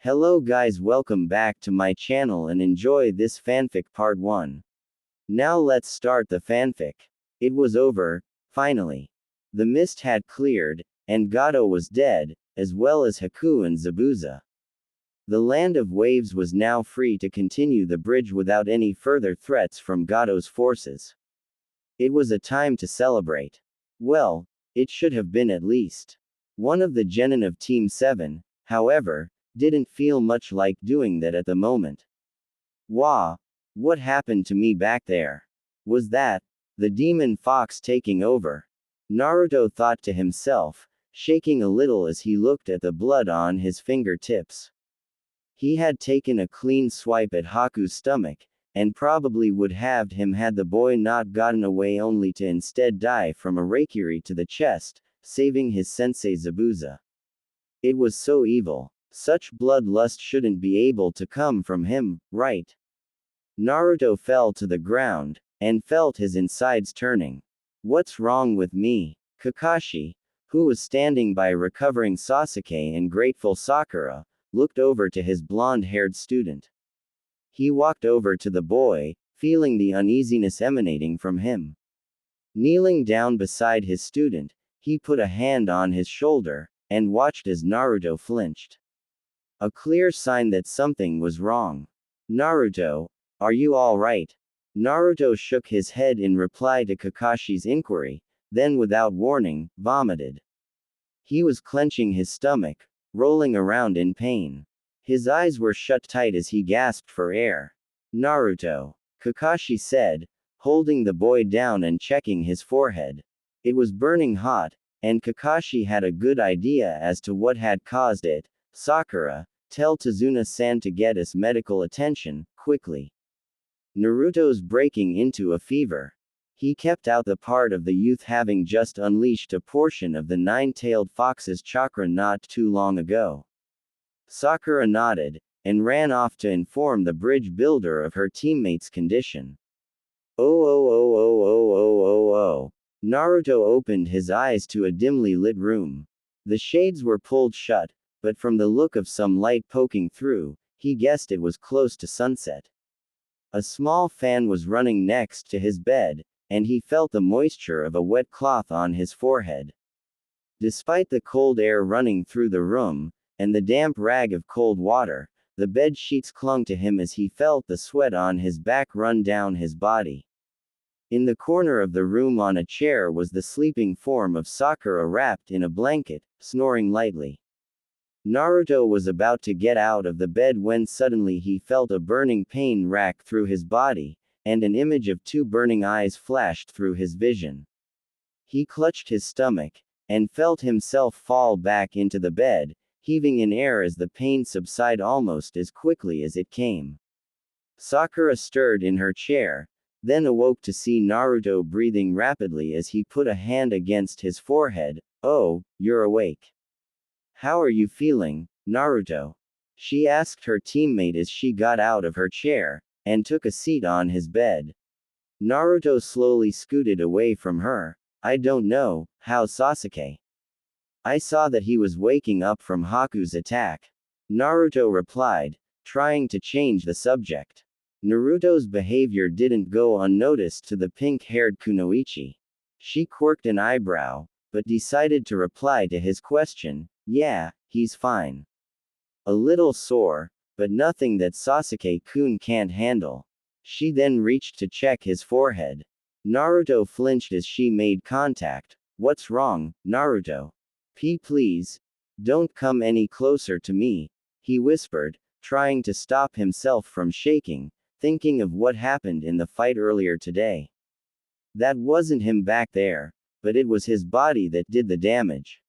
Hello guys, welcome back to my channel and enjoy this fanfic part 1. Now let's start the fanfic. It was over, finally. The mist had cleared, and Gato was dead, as well as Haku and Zabuza. The land of waves was now free to continue the bridge without any further threats from Gato's forces. It was a time to celebrate. Well, it should have been at least. One of the genin of Team 7, however, didn't feel much like doing that at the moment. Wah! What happened to me back there? Was that the demon fox taking over? Naruto thought to himself, shaking a little as he looked at the blood on his fingertips. He had taken a clean swipe at Haku's stomach, and probably would have him had the boy not gotten away, only to instead die from a raikiri to the chest, saving his sensei Zabuza. It was so evil. Such bloodlust shouldn't be able to come from him, right? Naruto fell to the ground, and felt his insides turning. What's wrong with me? Kakashi, who was standing by recovering Sasuke and grateful Sakura, looked over to his blonde-haired student. He walked over to the boy, feeling the uneasiness emanating from him. Kneeling down beside his student, he put a hand on his shoulder, and watched as Naruto flinched. A clear sign that something was wrong. Naruto, are you alright? Naruto shook his head in reply to Kakashi's inquiry, then without warning, vomited. He was clenching his stomach, rolling around in pain. His eyes were shut tight as he gasped for air. Naruto, Kakashi said, holding the boy down and checking his forehead. It was burning hot, and Kakashi had a good idea as to what had caused it. Sakura, tell Tazuna-san to get us medical attention, quickly. Naruto's breaking into a fever. He kept out the part of the youth having just unleashed a portion of the nine-tailed fox's chakra not too long ago. Sakura nodded, and ran off to inform the bridge builder of her teammate's condition. Oh. Naruto opened his eyes to a dimly lit room. The shades were pulled shut, but from the look of some light poking through, he guessed it was close to sunset. A small fan was running next to his bed, and he felt the moisture of a wet cloth on his forehead. Despite the cold air running through the room, and the damp rag of cold water, the bed sheets clung to him as he felt the sweat on his back run down his body. In the corner of the room on a chair was the sleeping form of Sakura wrapped in a blanket, snoring lightly. Naruto was about to get out of the bed when suddenly he felt a burning pain rack through his body, and an image of two burning eyes flashed through his vision. He clutched his stomach, and felt himself fall back into the bed, heaving in air as the pain subsided almost as quickly as it came. Sakura stirred in her chair, then awoke to see Naruto breathing rapidly as he put a hand against his forehead. Oh, you're awake. How are you feeling, Naruto? She asked her teammate as she got out of her chair, and took a seat on his bed. Naruto slowly scooted away from her. I don't know, how's Sasuke? I saw that he was waking up from Haku's attack. Naruto replied, trying to change the subject. Naruto's behavior didn't go unnoticed to the pink-haired Kunoichi. She quirked an eyebrow, but decided to reply to his question. Yeah, he's fine. A little sore, but nothing that Sasuke-kun can't handle. She then reached to check his forehead. Naruto flinched as she made contact. What's wrong, Naruto? Please. Don't come any closer to me, he whispered, trying to stop himself from shaking, thinking of what happened in the fight earlier today. That wasn't him back there, but it was his body that did the damage.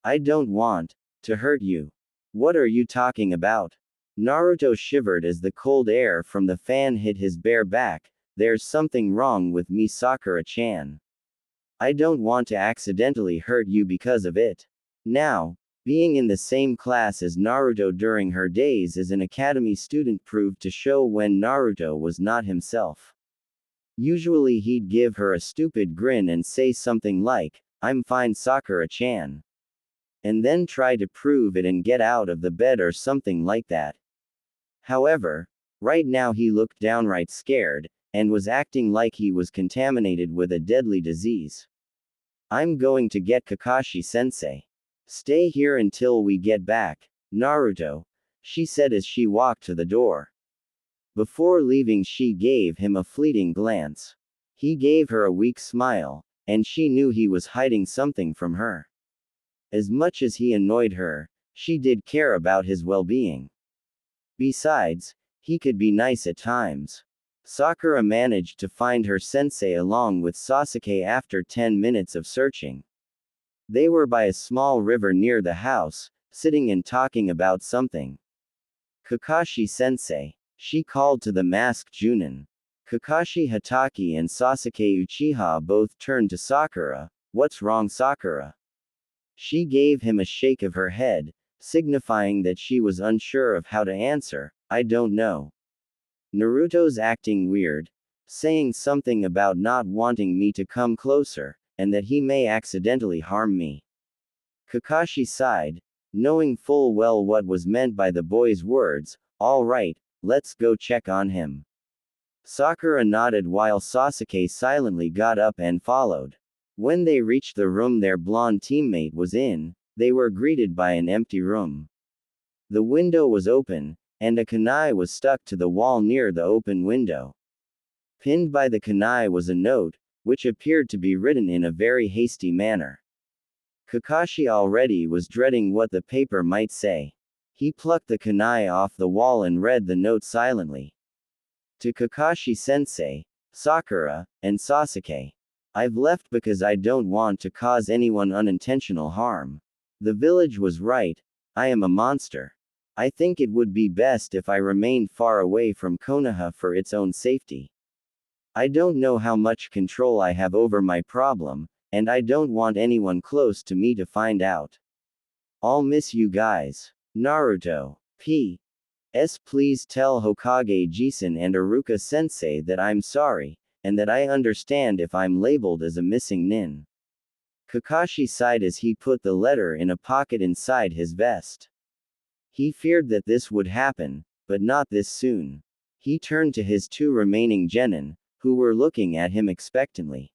I don't want to hurt you. What are you talking about? Naruto shivered as the cold air from the fan hit his bare back. There's something wrong with me, Sakura-chan. I don't want to accidentally hurt you because of it. Now, being in the same class as Naruto during her days as an academy student proved to show when Naruto was not himself. Usually he'd give her a stupid grin and say something like, I'm fine, Sakura-chan. and then try to prove it and get out of the bed or something like that. However, right now he looked downright scared, and was acting like he was contaminated with a deadly disease. I'm going to get Kakashi-sensei. Stay here until we get back, Naruto, she said as she walked to the door. Before leaving, she gave him a fleeting glance. He gave her a weak smile, and she knew he was hiding something from her. As much as he annoyed her, she did care about his well-being. Besides, he could be nice at times. Sakura managed to find her sensei along with Sasuke after 10 minutes of searching. They were by a small river near the house, sitting and talking about something. Kakashi-sensei, she called to the masked Junin. Kakashi Hatake and Sasuke Uchiha both turned to Sakura. What's wrong, Sakura? She gave him a shake of her head, signifying that she was unsure of how to answer. I don't know. Naruto's acting weird, saying something about not wanting me to come closer, and that he may accidentally harm me. Kakashi sighed, knowing full well what was meant by the boy's words. All right, let's go check on him. Sakura nodded while Sasuke silently got up and followed. When they reached the room their blonde teammate was in, they were greeted by an empty room. The window was open, and a kunai was stuck to the wall near the open window. Pinned by the kunai was a note, which appeared to be written in a very hasty manner. Kakashi already was dreading what the paper might say. He plucked the kunai off the wall and read the note silently. To Kakashi-sensei, Sakura, and Sasuke. I've left because I don't want to cause anyone unintentional harm. The village was right, I am a monster. I think it would be best if I remained far away from Konoha for its own safety. I don't know how much control I have over my problem, and I don't want anyone close to me to find out. I'll miss you guys. Naruto. P.S. Please tell Hokage Jisen and Iruka Sensei that I'm sorry, and that I understand if I'm labeled as a missing nin. Kakashi sighed as he put the letter in a pocket inside his vest. He feared that this would happen, but not this soon. He turned to his two remaining genin, who were looking at him expectantly.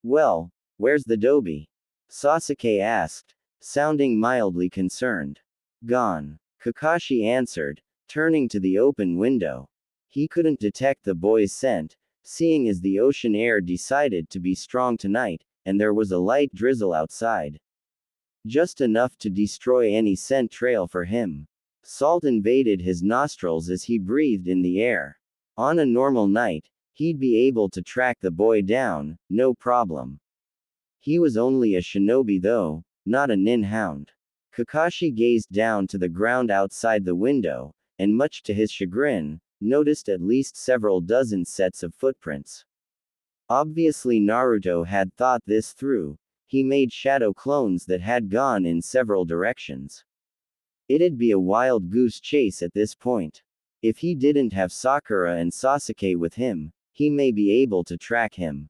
Well, where's the dobi? Sasuke asked, sounding mildly concerned. Gone. Kakashi answered, turning to the open window. He couldn't detect the boy's scent, seeing as the ocean air decided to be strong tonight, and there was a light drizzle outside. Just enough to destroy any scent trail for him. Salt invaded his nostrils as he breathed in the air. On a normal night, he'd be able to track the boy down, no problem. He was only a shinobi though, not a nin hound. Kakashi gazed down to the ground outside the window, and much to his chagrin, noticed at least several dozen sets of footprints. Obviously Naruto had thought this through. He made shadow clones that had gone in several directions. It'd be a wild goose chase at this point. If he didn't have Sakura and Sasuke with him, he may be able to track him.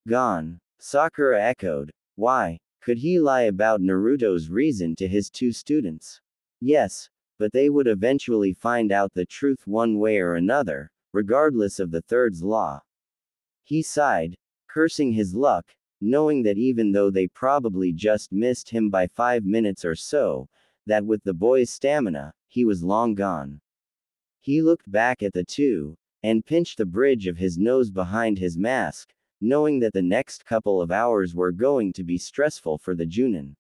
Gone. Sakura echoed. Why? Could he lie about Naruto's reason to his two students? Yes, but they would eventually find out the truth one way or another, regardless of the third's law. He sighed, cursing his luck, knowing that even though they probably just missed him by 5 minutes or so, that with the boy's stamina, he was long gone. He looked back at the two, and pinched the bridge of his nose behind his mask, knowing that the next couple of hours were going to be stressful for the Junin.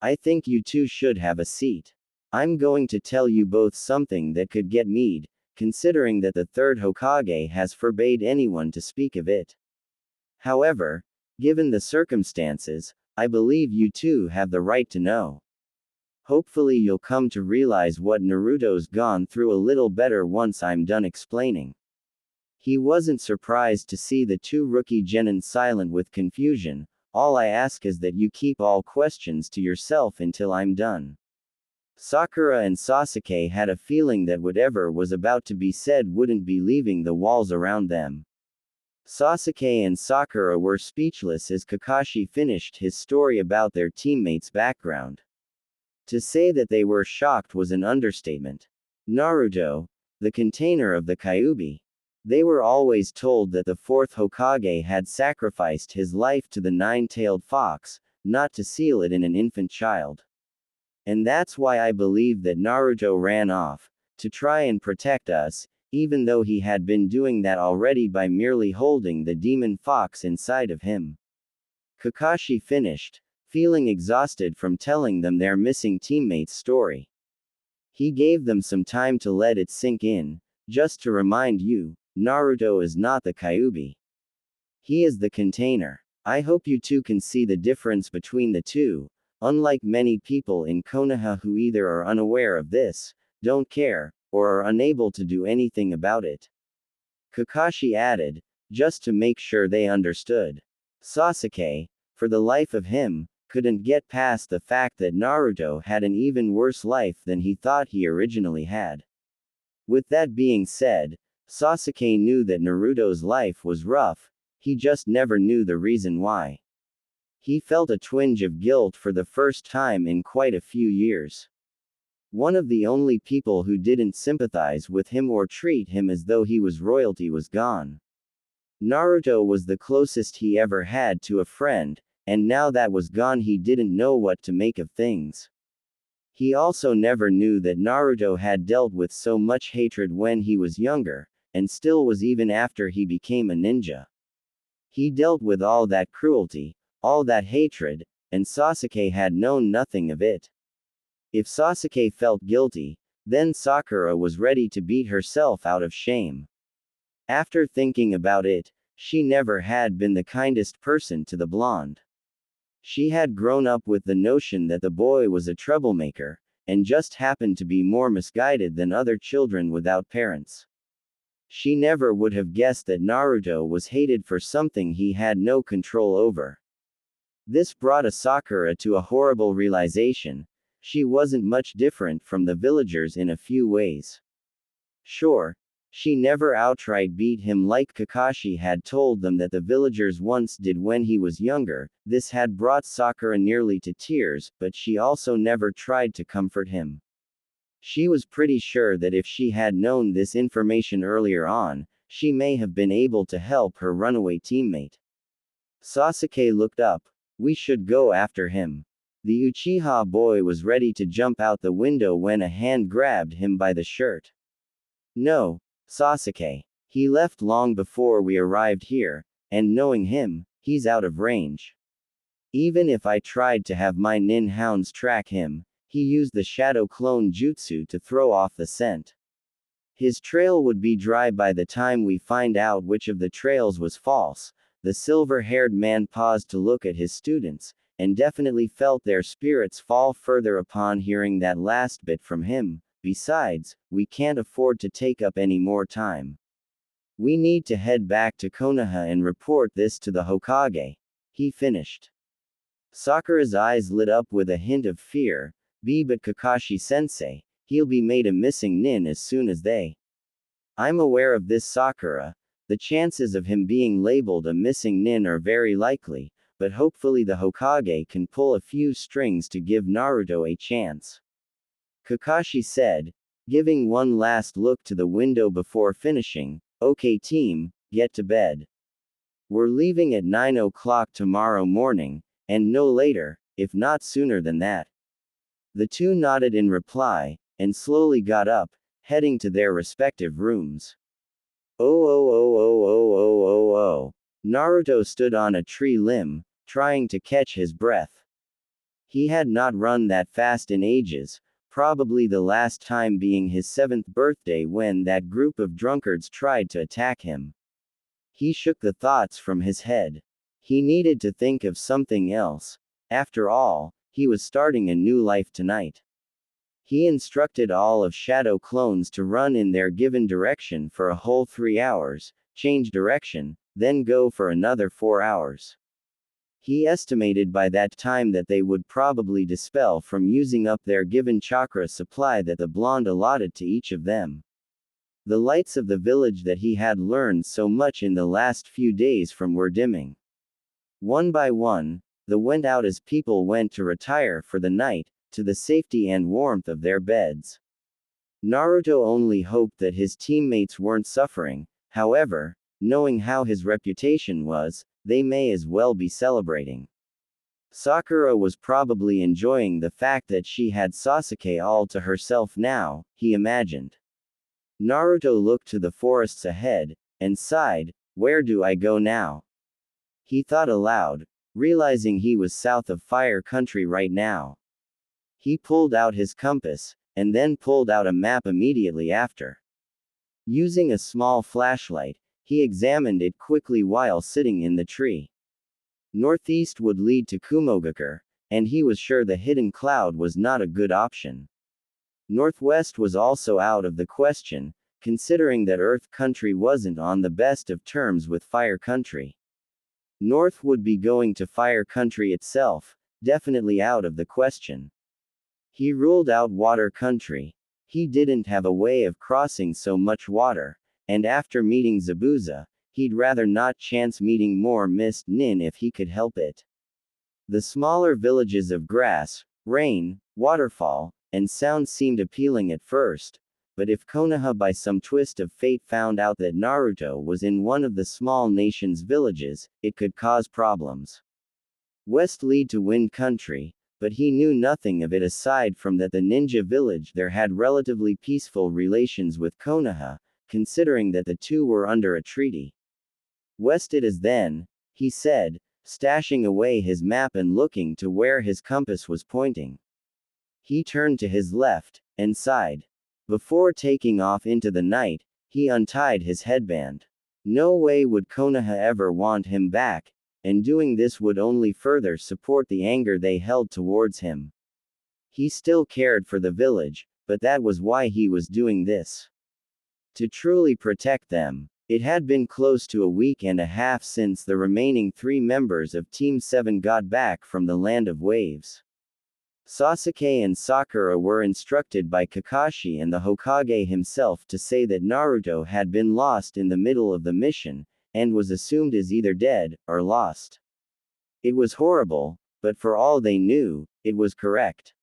I think you two should have a seat. I'm going to tell you both something that could get mead, considering that the third Hokage has forbade anyone to speak of it. However, given the circumstances, I believe you two have the right to know. Hopefully you'll come to realize what Naruto's gone through a little better once I'm done explaining. He wasn't surprised to see the two rookie genin silent with confusion. All I ask is that you keep all questions to yourself until I'm done. Sakura and Sasuke had a feeling that whatever was about to be said wouldn't be leaving the walls around them. Sasuke and Sakura were speechless as Kakashi finished his story about their teammates' background. To say that they were shocked was an understatement. Naruto, the container of the Kyuubi. They were always told that the fourth Hokage had sacrificed his life to the nine-tailed fox, not to seal it in an infant child. And that's why I believe that Naruto ran off, to try and protect us, even though he had been doing that already by merely holding the demon fox inside of him. Kakashi finished, feeling exhausted from telling them their missing teammate's story. He gave them some time to let it sink in. Just to remind you, Naruto is not the Kyuubi. He is the container. I hope you two can see the difference between the two, unlike many people in Konoha who either are unaware of this, don't care, or are unable to do anything about it. Kakashi added, just to make sure they understood. Sasuke, for the life of him, couldn't get past the fact that Naruto had an even worse life than he thought he originally had. With that being said, Sasuke knew that Naruto's life was rough, he just never knew the reason why. He felt a twinge of guilt for the first time in quite a few years. One of the only people who didn't sympathize with him or treat him as though he was royalty was gone. Naruto was the closest he ever had to a friend, and now that was gone he didn't know what to make of things. He also never knew that Naruto had dealt with so much hatred when he was younger, and still was even after he became a ninja. He dealt with all that cruelty, all that hatred, and Sasuke had known nothing of it. If Sasuke felt guilty, then Sakura was ready to beat herself out of shame. After thinking about it, she never had been the kindest person to the blonde. She had grown up with the notion that the boy was a troublemaker, and just happened to be more misguided than other children without parents. She never would have guessed that Naruto was hated for something he had no control over. This brought Sakura to a horrible realization. She wasn't much different from the villagers in a few ways. Sure, she never outright beat him like Kakashi had told them that the villagers once did when he was younger. This had brought Sakura nearly to tears, but she also never tried to comfort him. She was pretty sure that if she had known this information earlier on, she may have been able to help her runaway teammate. Sasuke looked up. We should go after him. The Uchiha boy was ready to jump out the window when a hand grabbed him by the shirt. No, Sasuke. He left long before we arrived here, and knowing him, he's out of range. Even if I tried to have my nin hounds track him, he used the shadow clone jutsu to throw off the scent. His trail would be dry by the time we find out which of the trails was false. The silver-haired man paused to look at his students, and definitely felt their spirits fall further upon hearing that last bit from him. Besides, we can't afford to take up any more time. We need to head back to Konoha and report this to the Hokage. He finished. Sakura's eyes lit up with a hint of fear. But Kakashi-sensei, he'll be made a missing nin as soon as they. I'm aware of this, Sakura. The chances of him being labeled a missing nin are very likely, but hopefully the Hokage can pull a few strings to give Naruto a chance. Kakashi said, giving one last look to the window before finishing. Okay team, get to bed. We're leaving at 9 o'clock tomorrow morning, and no later, if not sooner than that. The two nodded in reply, and slowly got up, heading to their respective rooms. Oh. Naruto stood on a tree limb, trying to catch his breath. He had not run that fast in ages, probably the last time being his 7th birthday when that group of drunkards tried to attack him. He shook the thoughts from his head. He needed to think of something else. After all, he was starting a new life tonight. He instructed all of Shadow clones to run in their given direction for a whole 3 hours, change direction, then go for another 4 hours. He estimated by that time that they would probably dispel from using up their given chakra supply that the blonde allotted to each of them. The lights of the village that he had learned so much in the last few days from were dimming. One by one, they went out as people went to retire for the night, to the safety and warmth of their beds. Naruto only hoped that his teammates weren't suffering, however, knowing how his reputation was, they may as well be celebrating. Sakura was probably enjoying the fact that she had Sasuke all to herself now, he imagined. Naruto looked to the forests ahead, and sighed, "Where do I go now?" He thought aloud, realizing he was south of Fire Country right now. He pulled out his compass, and then pulled out a map immediately after. Using a small flashlight, he examined it quickly while sitting in the tree. Northeast would lead to Kumogakure, and he was sure the hidden cloud was not a good option. Northwest was also out of the question, considering that Earth Country wasn't on the best of terms with Fire Country. North would be going to Fire Country itself, definitely out of the question. He ruled out Water Country. He didn't have a way of crossing so much water, and after meeting Zabuza, he'd rather not chance meeting more Mist Nin if he could help it. The smaller villages of grass, rain, waterfall, and sound seemed appealing at first, but if Konoha by some twist of fate found out that Naruto was in one of the small nation's villages, it could cause problems. West lead to Wind Country, but he knew nothing of it aside from that the ninja village there had relatively peaceful relations with Konoha, considering that the two were under a treaty. West it is then, he said, stashing away his map and looking to where his compass was pointing. He turned to his left, and sighed. Before taking off into the night, he untied his headband. No way would Konoha ever want him back, and doing this would only further support the anger they held towards him. He still cared for the village, but that was why he was doing this. To truly protect them. It had been close to a week and a half since the remaining 3 members of Team 7 got back from the Land of Waves. Sasuke and Sakura were instructed by Kakashi and the Hokage himself to say that Naruto had been lost in the middle of the mission, and was assumed as either dead, or lost. It was horrible, but for all they knew, it was correct.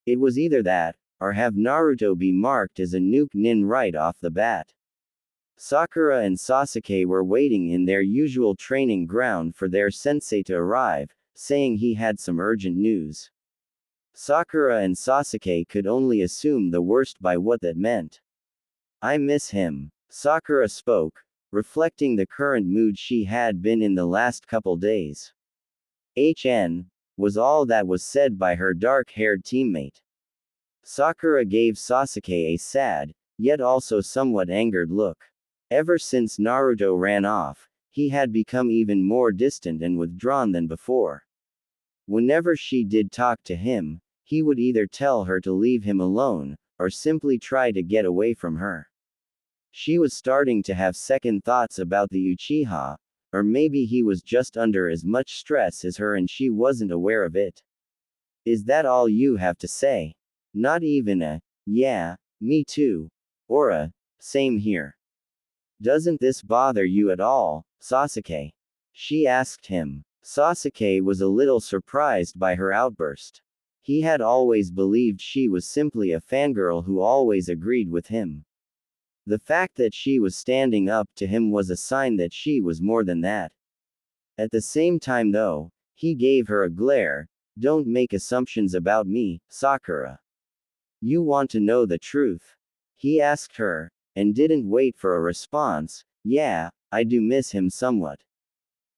It was either that, or have Naruto be marked as a nuke nin right off the bat. Sakura and Sasuke were waiting in their usual training ground for their sensei to arrive, saying he had some urgent news. Sakura and Sasuke could only assume the worst by what that meant. "I miss him," Sakura spoke, reflecting the current mood she had been in the last couple days. Was all that was said by her dark-haired teammate. Sakura gave Sasuke a sad, yet also somewhat angered look. Ever since Naruto ran off, he had become even more distant and withdrawn than before. Whenever she did talk to him, he would either tell her to leave him alone, or simply try to get away from her. She was starting to have second thoughts about the Uchiha, or maybe he was just under as much stress as her and she wasn't aware of it. "Is that all you have to say? Not even a, yeah, me too, or a, same here? Doesn't this bother you at all, Sasuke?" she asked him. Sasuke was a little surprised by her outburst. He had always believed she was simply a fangirl who always agreed with him. The fact that she was standing up to him was a sign that she was more than that. At the same time though, he gave her a glare. "Don't make assumptions about me, Sakura. You want to know the truth?" he asked her, and didn't wait for a response. "Yeah, I do miss him somewhat.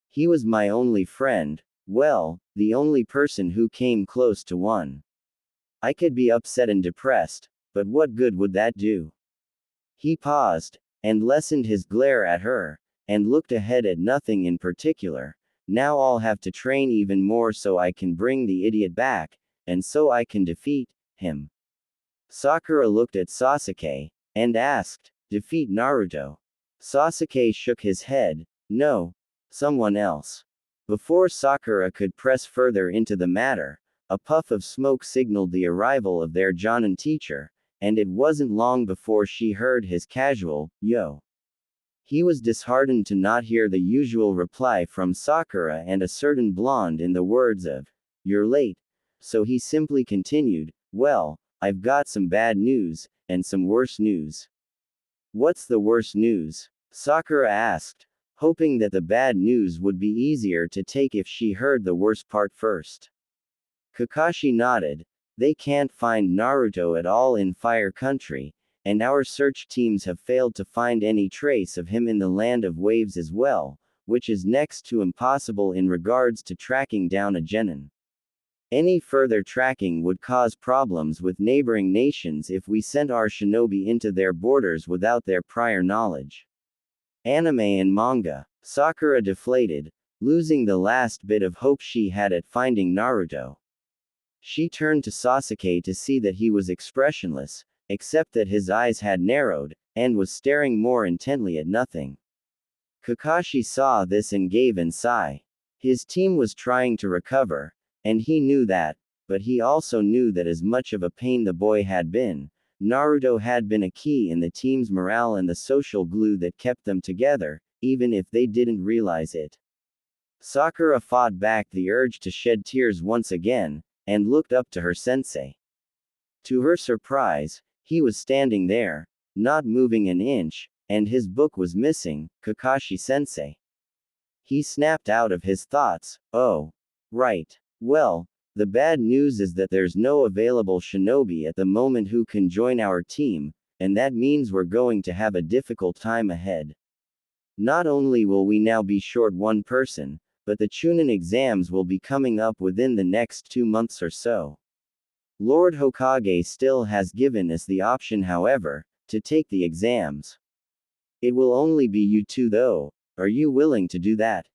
He was my only friend, well, the only person who came close to one. I could be upset and depressed, but what good would that do?" He paused, and lessened his glare at her, and looked ahead at nothing in particular. "Now I'll have to train even more so I can bring the idiot back, and so I can defeat him." Sakura looked at Sasuke, and asked, "Defeat Naruto?" Sasuke shook his head. "No. Someone else." Before Sakura could press further into the matter, a puff of smoke signaled the arrival of their Jonin teacher, and it wasn't long before she heard his casual, "Yo." He was disheartened to not hear the usual reply from Sakura and a certain blonde in the words of, "You're late." So he simply continued, "Well, I've got some bad news, and some worse news." "What's the worst news?" Sakura asked, hoping that the bad news would be easier to take if she heard the worst part first. Kakashi nodded. "They can't find Naruto at all in Fire Country, and our search teams have failed to find any trace of him in the Land of Waves as well, which is next to impossible in regards to tracking down a genin. Any further tracking would cause problems with neighboring nations if we sent our shinobi into their borders without their prior knowledge." Anime and manga. Sakura deflated, losing the last bit of hope she had at finding Naruto. She turned to Sasuke to see that he was expressionless, except that his eyes had narrowed, and was staring more intently at nothing. Kakashi saw this and gave a sigh. His team was trying to recover, and he knew that, but he also knew that as much of a pain the boy had been, Naruto had been a key in the team's morale and the social glue that kept them together, even if they didn't realize it. Sakura fought back the urge to shed tears once again, and looked up to her sensei. To her surprise, he was standing there, not moving an inch, and his book was missing. "Kakashi-sensei." He snapped out of his thoughts. "Oh. Right. Well, the bad news is that there's no available shinobi at the moment who can join our team, and that means we're going to have a difficult time ahead. Not only will we now be short one person, but the Chunin exams will be coming up within the next 2 months or so. Lord Hokage still has given us the option, however, to take the exams. It will only be you two though. Are you willing to do that?"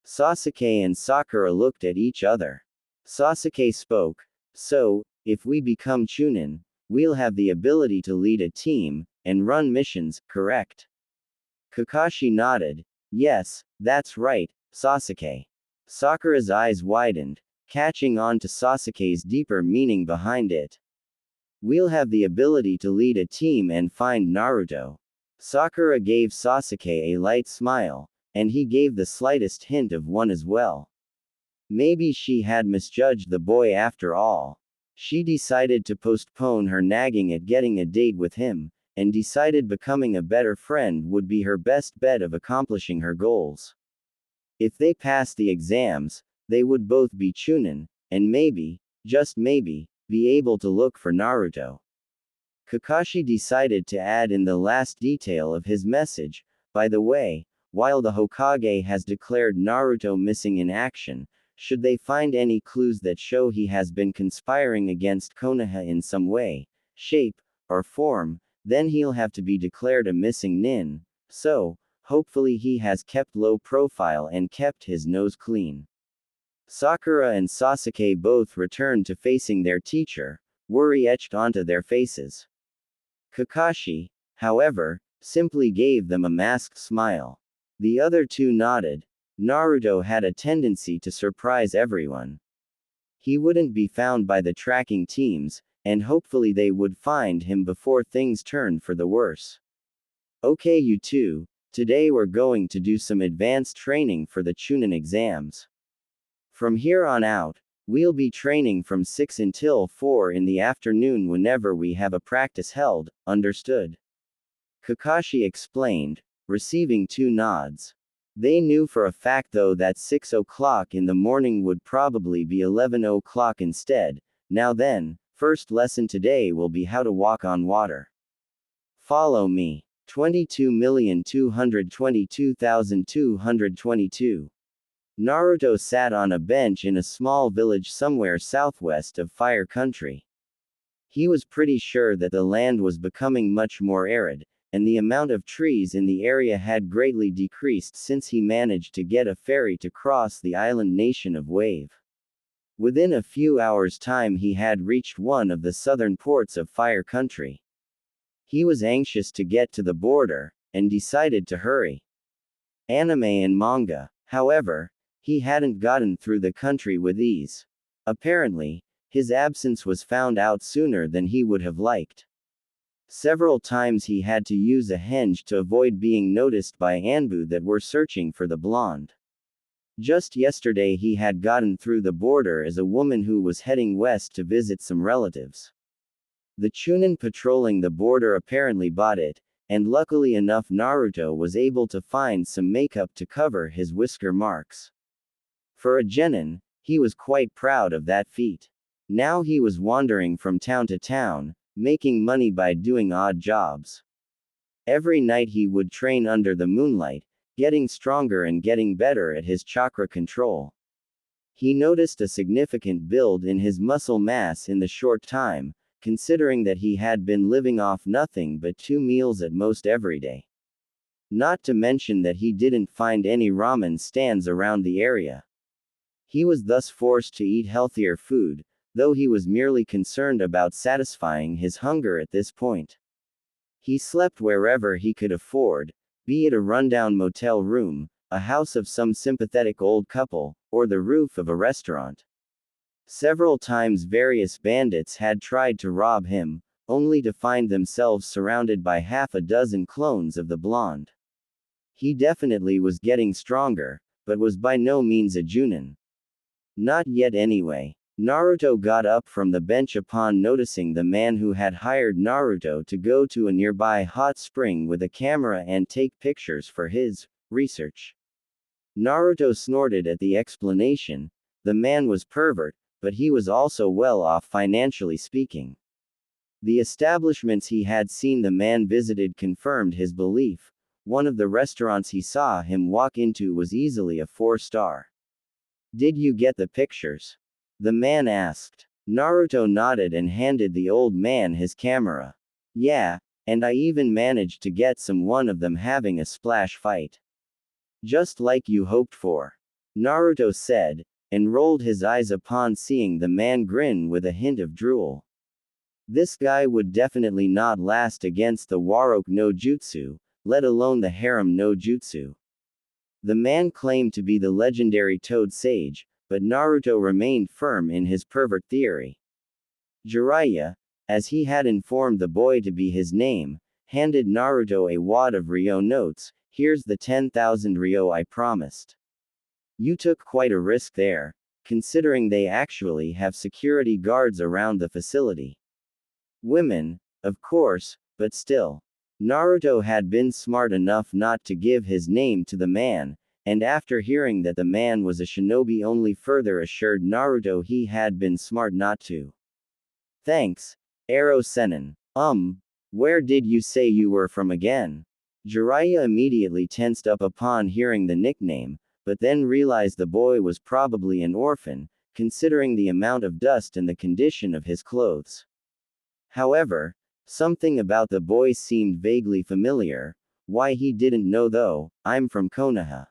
Sasuke and Sakura looked at each other. Sasuke spoke. "So, if we become Chunin, we'll have the ability to lead a team, and run missions, correct?" Kakashi nodded. "Yes, that's right, Sasuke." Sakura's eyes widened, catching on to Sasuke's deeper meaning behind it. "We'll have the ability to lead a team and find Naruto." Sakura gave Sasuke a light smile, and he gave the slightest hint of one as well. Maybe she had misjudged the boy after all. She decided to postpone her nagging at getting a date with him, and decided becoming a better friend would be her best bet of accomplishing her goals. If they passed the exams, they would both be Chunin, and maybe, just maybe, be able to look for Naruto. Kakashi decided to add in the last detail of his message. "By the way, while the Hokage has declared Naruto missing in action, should they find any clues that show he has been conspiring against Konoha in some way, shape, or form, then he'll have to be declared a missing nin, so, hopefully he has kept low profile and kept his nose clean." Sakura and Sasuke both returned to facing their teacher, worry etched onto their faces. Kakashi, however, simply gave them a masked smile. The other two nodded. Naruto had a tendency to surprise everyone. He wouldn't be found by the tracking teams, and hopefully they would find him before things turned for the worse. "Okay, you two, today we're going to do some advanced training for the Chunin exams. From here on out, we'll be training from 6 until 4 in the afternoon whenever we have a practice held, understood?" Kakashi explained, receiving 2 nods. They knew for a fact though that 6 o'clock in the morning would probably be 11 o'clock instead. "Now then, first lesson today will be how to walk on water. Follow me." 22,222,222. Naruto sat on a bench in a small village somewhere southwest of Fire Country. He was pretty sure that the land was becoming much more arid, and the amount of trees in the area had greatly decreased since he managed to get a ferry to cross the island nation of Wave. Within a few hours' time he had reached one of the southern ports of Fire Country. He was anxious to get to the border, and decided to hurry. Anime and manga, however, he hadn't gotten through the country with ease. Apparently, his absence was found out sooner than he would have liked. Several times he had to use a henge to avoid being noticed by Anbu that were searching for the blonde. Just yesterday he had gotten through the border as a woman who was heading west to visit some relatives. The Chunin patrolling the border apparently bought it, and luckily enough Naruto was able to find some makeup to cover his whisker marks. For a genin, he was quite proud of that feat. Now he was wandering from town to town, making money by doing odd jobs. Every night he would train under the moonlight, getting stronger and getting better at his chakra control. He noticed a significant build in his muscle mass in the short time, considering that he had been living off nothing but 2 meals at most every day. Not to mention that he didn't find any ramen stands around the area. He was thus forced to eat healthier food, though he was merely concerned about satisfying his hunger at this point. He slept wherever he could afford, be it a rundown motel room, a house of some sympathetic old couple, or the roof of a restaurant. Several times various bandits had tried to rob him, only to find themselves surrounded by half a dozen clones of the blonde. He definitely was getting stronger, but was by no means a Junin. Not yet anyway. Naruto got up from the bench upon noticing the man who had hired Naruto to go to a nearby hot spring with a camera and take pictures for his research. Naruto snorted at the explanation. The man was pervert, but he was also well off financially speaking. The establishments he had seen the man visited confirmed his belief. One of the restaurants he saw him walk into was easily a 4-star. Did you get the pictures? The man asked. Naruto nodded and handed the old man his camera. Yeah, and I even managed to get one of them having a splash fight. Just like you hoped for. Naruto said, and rolled his eyes upon seeing the man grin with a hint of drool. This guy would definitely not last against the Warok no Jutsu, let alone the Harem no Jutsu. The man claimed to be the legendary Toad Sage, but Naruto remained firm in his pervert theory. Jiraiya, as he had informed the boy to be his name, handed Naruto a wad of Ryo notes. Here's the 10,000 Ryo I promised. You took quite a risk there, considering they actually have security guards around the facility. Women, of course, but still. Naruto had been smart enough not to give his name to the man, and after hearing that the man was a shinobi only further assured Naruto he had been smart not to. Thanks, Ero Sennin. Where did you say you were from again? Jiraiya immediately tensed up upon hearing the nickname, but then realized the boy was probably an orphan, considering the amount of dust and the condition of his clothes. However, something about the boy seemed vaguely familiar. Why he didn't know though. I'm from Konoha.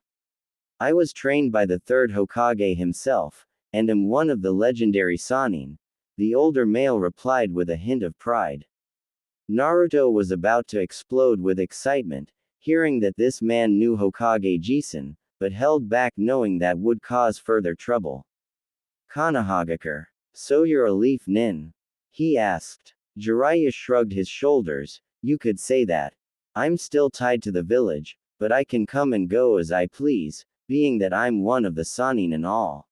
I was trained by the third Hokage himself, and am one of the legendary Sannin, the older male replied with a hint of pride. Naruto was about to explode with excitement, hearing that this man knew Hokage Jisun, but held back knowing that would cause further trouble. Konohagakure. So you're a leaf nin? He asked. Jiraiya shrugged his shoulders. You could say that. I'm still tied to the village, but I can come and go as I please, being that I'm one of the Sannin and all.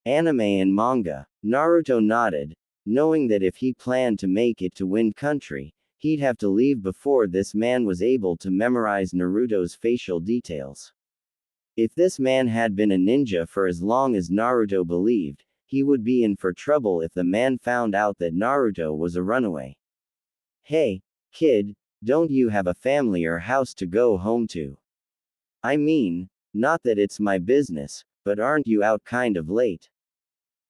Anime and manga. Naruto nodded, knowing that if he planned to make it to Wind Country, he'd have to leave before this man was able to memorize Naruto's facial details. If this man had been a ninja for as long as Naruto believed, he would be in for trouble if the man found out that Naruto was a runaway. Hey, kid, don't you have a family or house to go home to? I mean, not that it's my business, but aren't you out kind of late?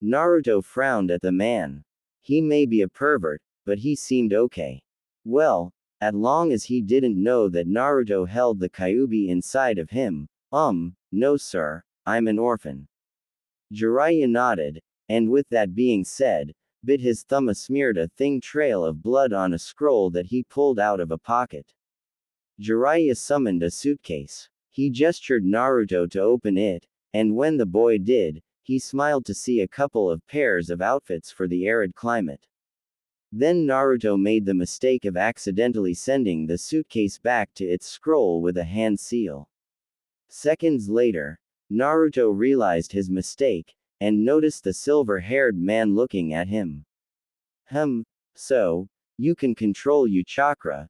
Naruto frowned at the man. He may be a pervert, but he seemed okay. Well, as long as he didn't know that Naruto held the Kyuubi inside of him. No sir, I'm an orphan. Jiraiya nodded, and with that being said, bit his thumb smeared a thin trail of blood on a scroll that he pulled out of a pocket. Jiraiya summoned a suitcase. He gestured Naruto to open it, and when the boy did, he smiled to see a couple of pairs of outfits for the arid climate. Then Naruto made the mistake of accidentally sending the suitcase back to its scroll with a hand seal. Seconds later, Naruto realized his mistake, and noticed the silver-haired man looking at him. So, you can control your chakra,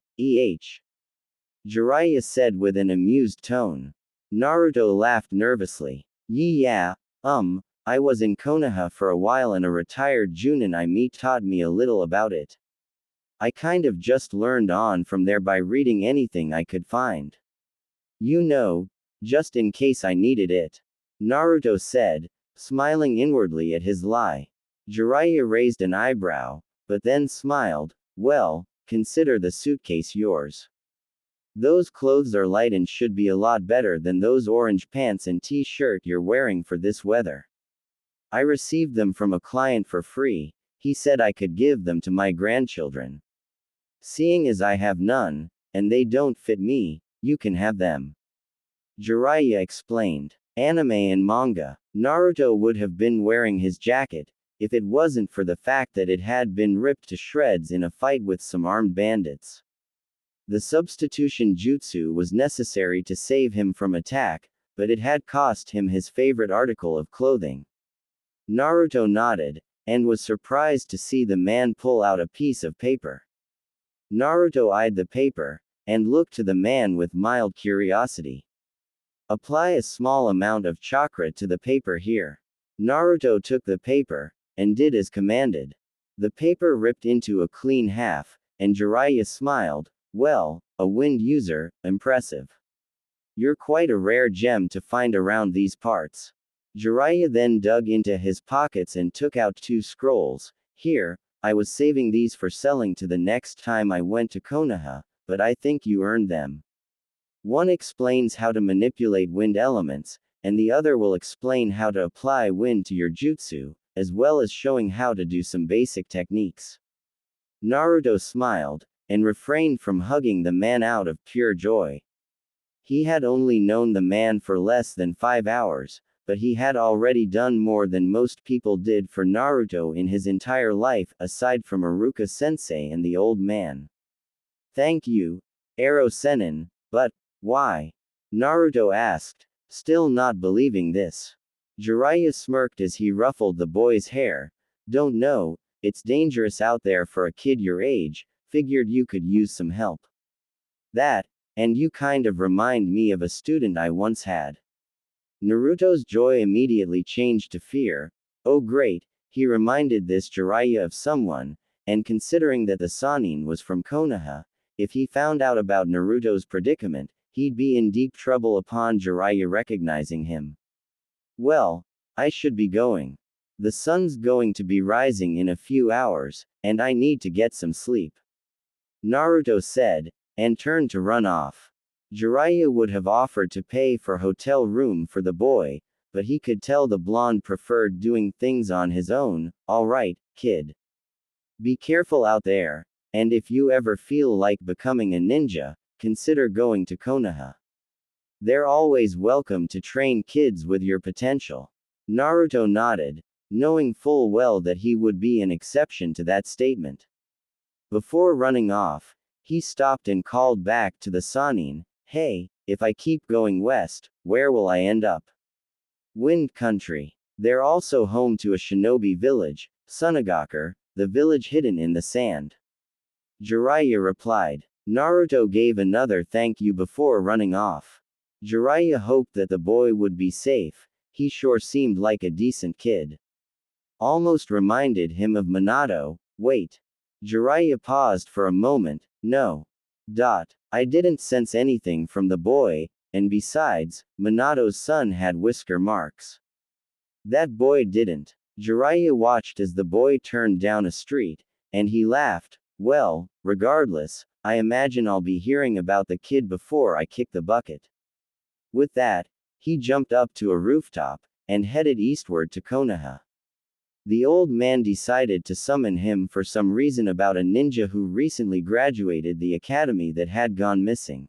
Jiraiya said with an amused tone. Naruto laughed nervously. Yeah, I was in Konoha for a while and a retired Junin I meet taught me a little about it. I kind of just learned on from there by reading anything I could find. You know, just in case I needed it. Naruto said, smiling inwardly at his lie. Jiraiya raised an eyebrow, but then smiled. Well, consider the suitcase yours. Those clothes are light and should be a lot better than those orange pants and t-shirt you're wearing for this weather. I received them from a client for free. He said I could give them to my grandchildren. Seeing as I have none, and they don't fit me, you can have them. Jiraiya explained. Anime and manga. Naruto would have been wearing his jacket, if it wasn't for the fact that it had been ripped to shreds in a fight with some armed bandits. The substitution jutsu was necessary to save him from attack, but it had cost him his favorite article of clothing. Naruto nodded, and was surprised to see the man pull out a piece of paper. Naruto eyed the paper, and looked to the man with mild curiosity. Apply a small amount of chakra to the paper here. Naruto took the paper, and did as commanded. The paper ripped into a clean half, and Jiraiya smiled. Well, a wind user, impressive. You're quite a rare gem to find around these parts. Jiraiya then dug into his pockets and took out 2 scrolls. Here, I was saving these for selling to the next time I went to Konoha, but I think you earned them. One explains how to manipulate wind elements, and the other will explain how to apply wind to your jutsu, as well as showing how to do some basic techniques. Naruto smiled, and refrained from hugging the man out of pure joy. He had only known the man for less than 5 hours, but he had already done more than most people did for Naruto in his entire life, aside from Iruka-sensei and the old man. Thank you, Ero Sennin, but why? Naruto asked, still not believing this. Jiraiya smirked as he ruffled the boy's hair. Don't know, it's dangerous out there for a kid your age, figured you could use some help. That, and you kind of remind me of a student I once had. Naruto's joy immediately changed to fear. Oh great, he reminded this Jiraiya of someone, and considering that the Sannin was from Konoha, if he found out about Naruto's predicament, he'd be in deep trouble upon Jiraiya recognizing him. Well, I should be going. The sun's going to be rising in a few hours, and I need to get some sleep. Naruto said, and turned to run off. Jiraiya would have offered to pay for hotel room for the boy, but he could tell the blonde preferred doing things on his own. All right, kid. Be careful out there, and if you ever feel like becoming a ninja, consider going to Konoha. They're always welcome to train kids with your potential. Naruto nodded, knowing full well that he would be an exception to that statement. Before running off, he stopped and called back to the Sannin. Hey, if I keep going west, where will I end up? Wind Country. They're also home to a shinobi village, Sunagakur, the village hidden in the sand. Jiraiya replied. Naruto gave another thank you before running off. Jiraiya hoped that the boy would be safe. He sure seemed like a decent kid. Almost reminded him of Minato. Wait. Jiraiya paused for a moment. No. I didn't sense anything from the boy, and besides, Minato's son had whisker marks. That boy didn't. Jiraiya watched as the boy turned down a street, and he laughed. Well, regardless, I imagine I'll be hearing about the kid before I kick the bucket. With that, he jumped up to a rooftop, and headed eastward to Konoha. The old man decided to summon him for some reason about a ninja who recently graduated the academy that had gone missing.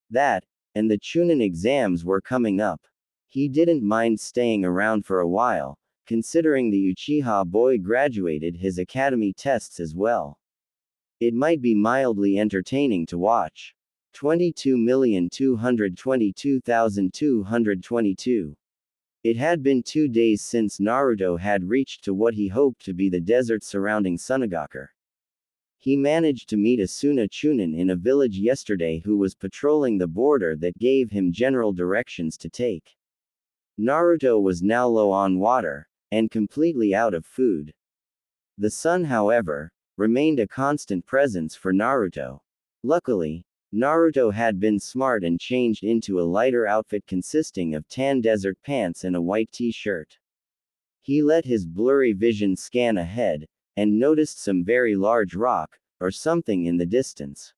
That, and the Chunin exams were coming up. He didn't mind staying around for a while, considering the Uchiha boy graduated his academy tests as well. It might be mildly entertaining to watch. 22,222,222. It had been 2 days since Naruto had reached to what he hoped to be the desert surrounding Sunagaku. He managed to meet a Suna Chunin in a village yesterday who was patrolling the border that gave him general directions to take. Naruto was now low on water, and completely out of food. The sun, however, remained a constant presence for Naruto. Luckily, Naruto had been smart and changed into a lighter outfit consisting of tan desert pants and a white t-shirt. He let his blurry vision scan ahead, and noticed some very large rock, or something in the distance.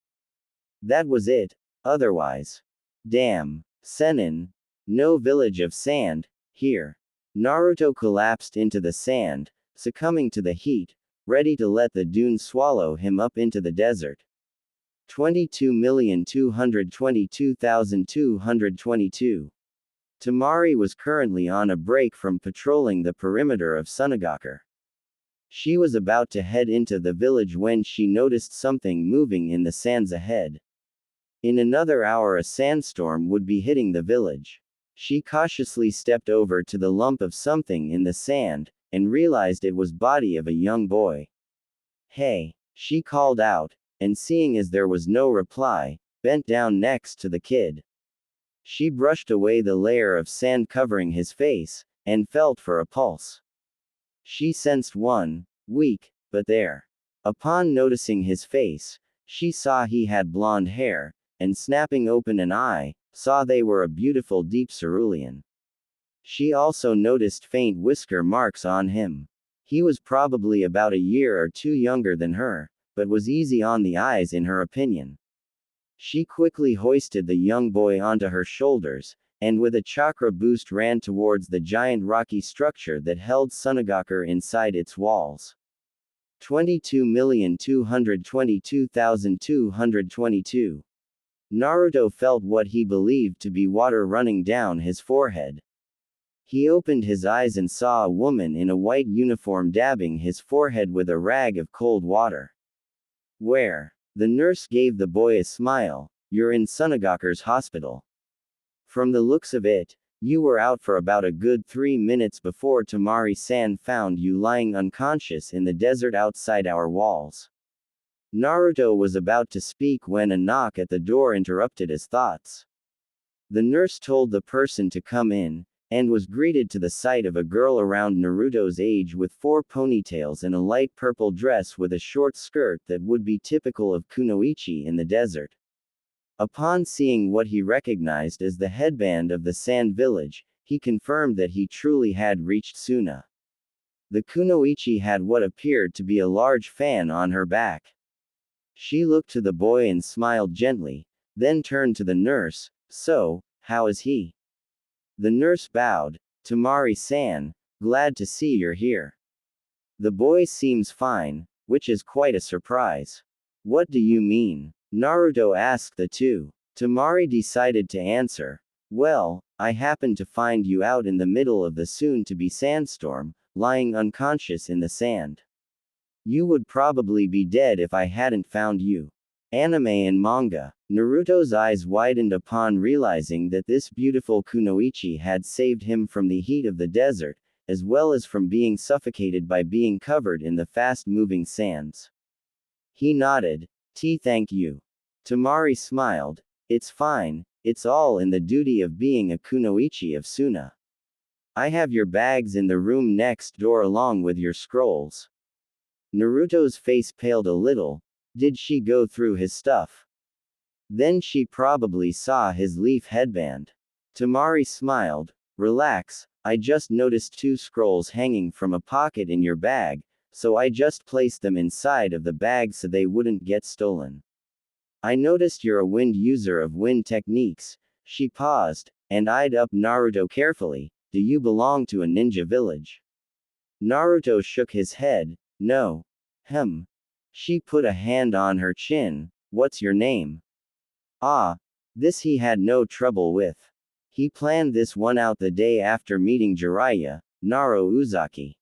That was it, otherwise. Damn, Senin. No village of sand, here. Naruto collapsed into the sand, succumbing to the heat, ready to let the dune swallow him up into the desert. 22,222,222. Temari was currently on a break from patrolling the perimeter of Sunagaku. She was about to head into the village when she noticed something moving in the sands ahead. In another hour a sandstorm would be hitting the village. She cautiously stepped over to the lump of something in the sand, and realized it was body of a young boy. Hey, she called out, and seeing as there was no reply, bent down next to the kid. She brushed away the layer of sand covering his face, and felt for a pulse. She sensed one, weak, but there. Upon noticing his face, she saw he had blonde hair, and snapping open an eye, saw they were a beautiful deep cerulean. She also noticed faint whisker marks on him. He was probably about a year or two younger than her, but was easy on the eyes in her opinion. She quickly hoisted the young boy onto her shoulders, and with a chakra boost ran towards the giant rocky structure that held Sunagaku inside its walls. 22,222,222. Naruto felt what he believed to be water running down his forehead. He opened his eyes and saw a woman in a white uniform dabbing his forehead with a rag of cold water. Where? The nurse gave the boy a smile. You're in Sunagaku's hospital. From the looks of it, you were out for about a good 3 minutes before Temari-san found you lying unconscious in the desert outside our walls. Naruto was about to speak when a knock at the door interrupted his thoughts. The nurse told the person to come in, and was greeted to the sight of a girl around Naruto's age with 4 ponytails and a light purple dress with a short skirt that would be typical of kunoichi in the desert. Upon seeing what he recognized as the headband of the Sand Village, he confirmed that he truly had reached Suna. The kunoichi had what appeared to be a large fan on her back. She looked to the boy and smiled gently, then turned to the nurse. So, how is he? The nurse bowed. Temari-san, glad to see you're here. The boy seems fine, which is quite a surprise. What do you mean? Naruto asked the two. Temari decided to answer. Well, I happened to find you out in the middle of the soon-to-be sandstorm, lying unconscious in the sand. You would probably be dead if I hadn't found you. Anime and manga. Naruto's eyes widened upon realizing that this beautiful kunoichi had saved him from the heat of the desert, as well as from being suffocated by being covered in the fast-moving sands. He nodded. Thank you. Temari smiled. It's fine, it's all in the duty of being a kunoichi of Suna. I have your bags in the room next door along with your scrolls. Naruto's face paled a little. Did she go through his stuff? Then she probably saw his leaf headband. Temari smiled. Relax, I just noticed 2 scrolls hanging from a pocket in your bag, so I just placed them inside of the bag so they wouldn't get stolen. I noticed you're a wind user of wind techniques. She paused, and eyed up Naruto carefully. Do you belong to a ninja village? Naruto shook his head. No. She put a hand on her chin. What's your name? Ah. This he had no trouble with. He planned this one out the day after meeting Jiraiya, Naro Uzaki.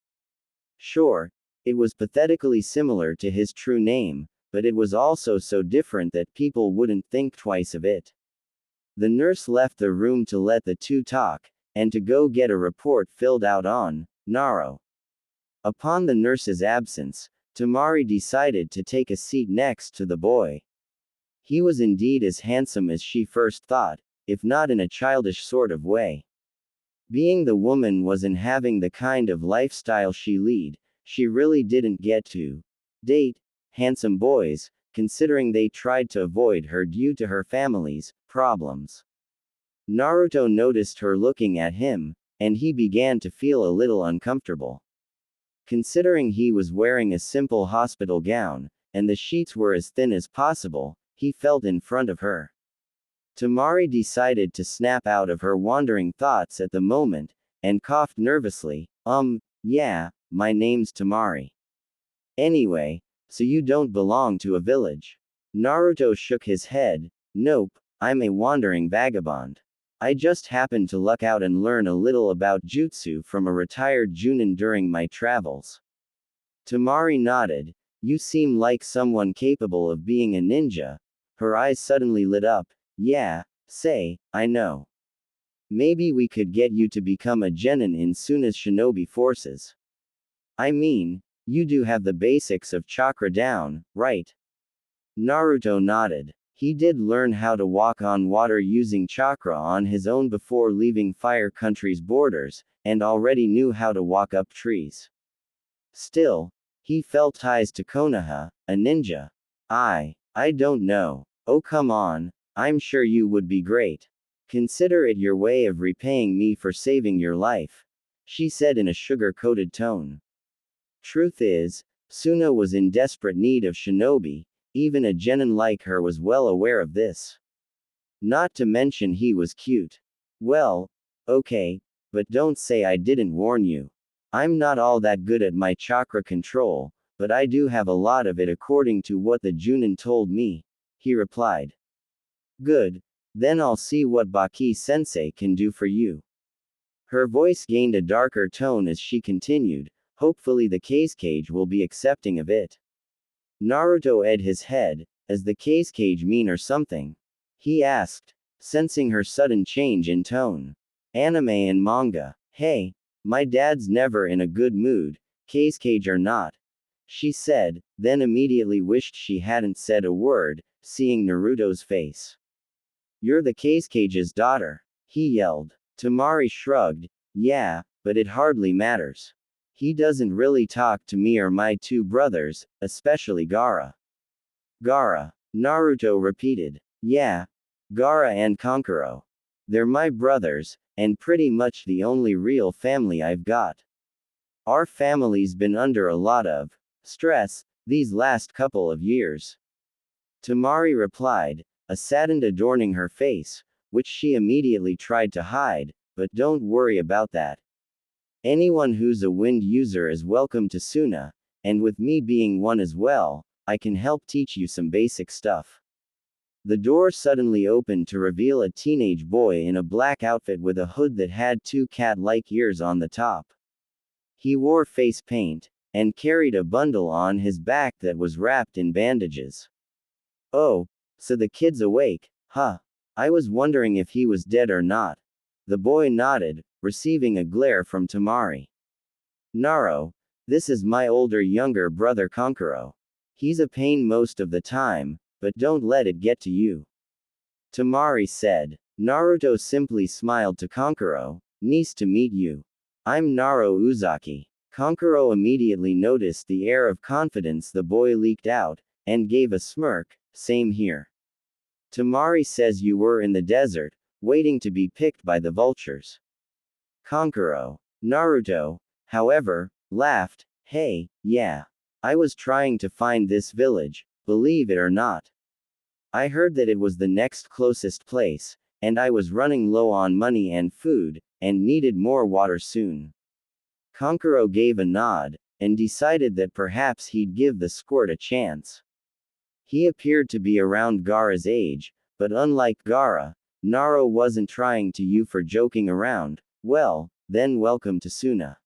Sure, it was pathetically similar to his true name, but it was also so different that people wouldn't think twice of it. The nurse left the room to let the two talk, and to go get a report filled out on Naro. Upon the nurse's absence, Temari decided to take a seat next to the boy. He was indeed as handsome as she first thought, if not in a childish sort of way. Being the woman wasn't having the kind of lifestyle she lead, she really didn't get to date handsome boys, considering they tried to avoid her due to her family's problems. Naruto noticed her looking at him, and he began to feel a little uncomfortable. Considering he was wearing a simple hospital gown, and the sheets were as thin as possible, he felt in front of her. Temari decided to snap out of her wandering thoughts at the moment, and coughed nervously. Yeah, my name's Temari. Anyway, so you don't belong to a village? Naruto shook his head. Nope, I'm a wandering vagabond. I just happened to luck out and learn a little about jutsu from a retired Junin during my travels. Temari nodded. You seem like someone capable of being a ninja. Her eyes suddenly lit up. Yeah, I know. Maybe we could get you to become a genin in Suna's shinobi forces. I mean, you do have the basics of chakra down, right? Naruto nodded. He did learn how to walk on water using chakra on his own before leaving Fire Country's borders, and already knew how to walk up trees. Still, he felt ties to Konoha, a ninja. I don't know. Oh come on, I'm sure you would be great. Consider it your way of repaying me for saving your life, she said in a sugar-coated tone. Truth is, Suna was in desperate need of shinobi, even a genin like her was well aware of this. Not to mention he was cute. Well, okay, but don't say I didn't warn you. I'm not all that good at my chakra control, but I do have a lot of it according to what the Junin told me, he replied. Good, then I'll see what Baki-sensei can do for you. Her voice gained a darker tone as she continued, hopefully the case cage will be accepting of it. Naruto ed his head, as the case cage mean or something? He asked, sensing her sudden change in tone. Anime and manga. Hey, my dad's never in a good mood, case cage or not, she said, then immediately wished she hadn't said a word, seeing Naruto's face. You're the case cage's daughter, he yelled. Temari shrugged. Yeah, but it hardly matters. He doesn't really talk to me or my two brothers, especially Gaara. Gaara, Naruto repeated. Yeah, Gaara and Kankuro. They're my brothers, and pretty much the only real family I've got. Our family's been under a lot of stress these last couple of years. Temari replied, a saddened adorning her face, which she immediately tried to hide, but don't worry about that. Anyone who's a wind user is welcome to Suna, and with me being one as well, I can help teach you some basic stuff. The door suddenly opened to reveal a teenage boy in a black outfit with a hood that had two cat-like ears on the top. He wore face paint, and carried a bundle on his back that was wrapped in bandages. Oh, so the kid's awake, huh? I was wondering if he was dead or not. The boy nodded, receiving a glare from Temari. Naro, this is my younger brother Kankuro. He's a pain most of the time, but don't let it get to you. Temari said. Naruto simply smiled to Kankuro. Nice to meet you. I'm Naro Uzaki. Kankuro immediately noticed the air of confidence the boy leaked out, and gave a smirk. Same here. Temari says you were in the desert, waiting to be picked by the vultures. Kankuro. Naruto, however, laughed. Hey, yeah. I was trying to find this village, believe it or not. I heard that it was the next closest place, and I was running low on money and food, and needed more water soon. Kankuro gave a nod, and decided that perhaps he'd give the squirt a chance. He appeared to be around Gaara's age, but unlike Gaara, Naro wasn't trying to you for joking around. Well, then welcome to Suna.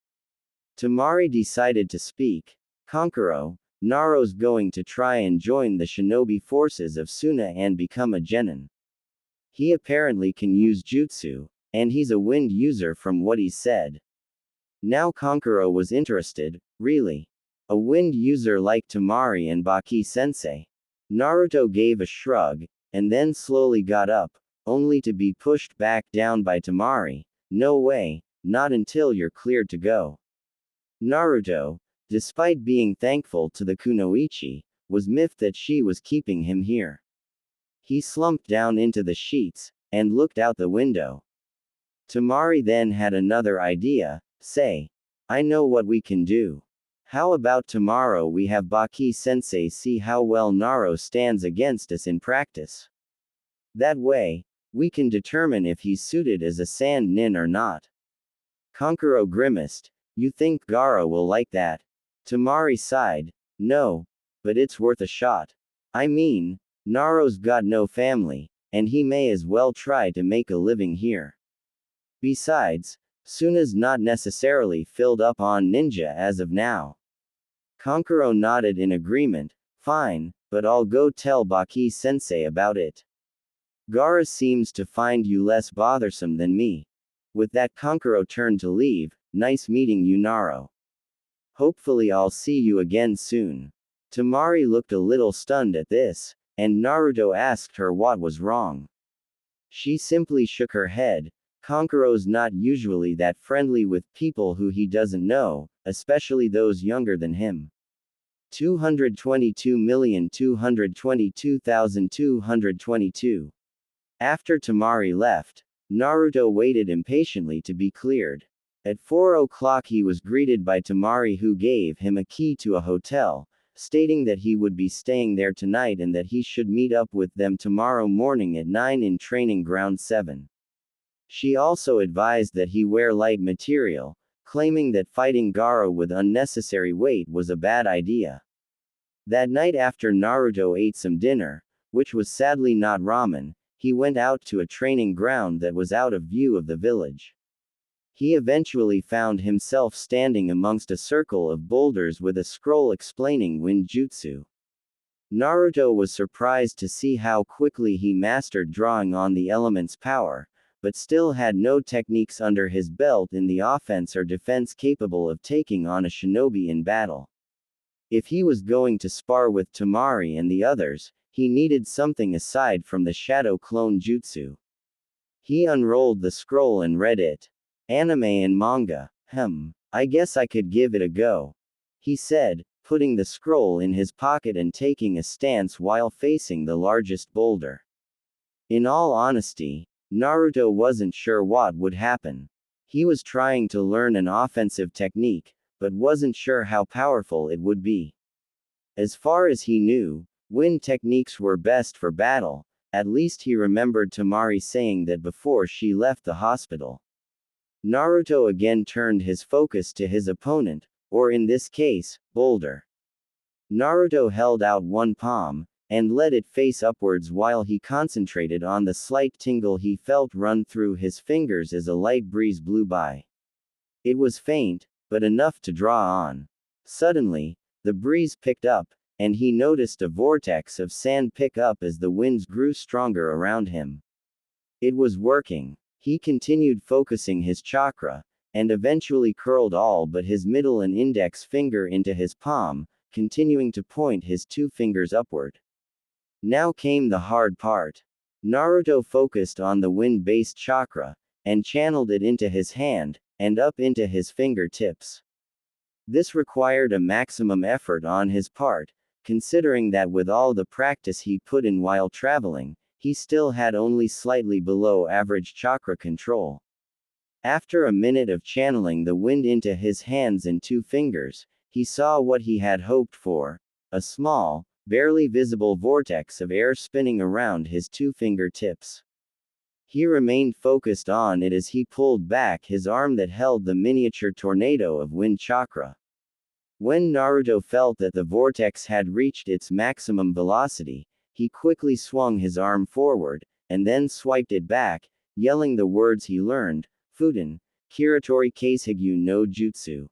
Temari decided to speak. Kankuro, Naruto's going to try and join the shinobi forces of Suna and become a genin. He apparently can use jutsu, and he's a wind user from what he said. Now Kankuro was interested, really. A wind user like Temari and Baki-sensei. Naruto gave a shrug, and then slowly got up, only to be pushed back down by Temari. No way, not until you're cleared to go. Naruto, despite being thankful to the kunoichi, was miffed that she was keeping him here. He slumped down into the sheets, and looked out the window. Temari then had another idea. Say, I know what we can do. How about tomorrow we have Baki-sensei see how well Naruto stands against us in practice? That way, we can determine if he's suited as a sand nin or not. Kankuro grimaced. You think Gaara will like that? Temari sighed. No, but it's worth a shot. I mean, Naruto's got no family, and he may as well try to make a living here. Besides, Suna's not necessarily filled up on ninja as of now. Kankuro nodded in agreement. Fine, but I'll go tell Baki-sensei about it. Gaara seems to find you less bothersome than me. With that, Kankuro turned to leave. Nice meeting you, Naruto. Hopefully I'll see you again soon. Temari looked a little stunned at this, and Naruto asked her what was wrong. She simply shook her head. Kankuro's not usually that friendly with people who he doesn't know, especially those younger than him. 222,222,222. After Temari left, Naruto waited impatiently to be cleared. At 4 o'clock he was greeted by Temari, who gave him a key to a hotel, stating that he would be staying there tonight and that he should meet up with them tomorrow morning at 9 in Training Ground 7. She also advised that he wear light material, claiming that fighting Gaara with unnecessary weight was a bad idea. That night, after Naruto ate some dinner, which was sadly not ramen, he went out to a training ground that was out of view of the village. He eventually found himself standing amongst a circle of boulders with a scroll explaining wind jutsu. Naruto was surprised to see how quickly he mastered drawing on the element's power, but still had no techniques under his belt in the offense or defense capable of taking on a shinobi in battle. If he was going to spar with Temari and the others, he needed something aside from the shadow clone jutsu. He unrolled the scroll and read it. Anime and manga. I guess I could give it a go, he said, putting the scroll in his pocket and taking a stance while facing the largest boulder. In all honesty, Naruto wasn't sure what would happen. He was trying to learn an offensive technique, but wasn't sure how powerful it would be. As far as he knew, wind techniques were best for battle. At least he remembered Temari saying that before she left the hospital. Naruto again turned his focus to his opponent, or in this case, boulder. Naruto held out one palm, and let it face upwards while he concentrated on the slight tingle he felt run through his fingers as a light breeze blew by. It was faint, but enough to draw on. Suddenly, the breeze picked up, and he noticed a vortex of sand pick up as the winds grew stronger around him. It was working. He continued focusing his chakra, and eventually curled all but his middle and index finger into his palm, continuing to point his two fingers upward. Now came the hard part. Naruto focused on the wind-based chakra, and channeled it into his hand, and up into his fingertips. This required a maximum effort on his part, considering that with all the practice he put in while traveling, he still had only slightly below average chakra control. After a minute of channeling the wind into his hands and two fingers, he saw what he had hoped for, a small, barely visible vortex of air spinning around his two fingertips. He remained focused on it as he pulled back his arm that held the miniature tornado of wind chakra. When Naruto felt that the vortex had reached its maximum velocity, he quickly swung his arm forward, and then swiped it back, yelling the words he learned, Futen, Kiratori Keisehigyu no Jutsu.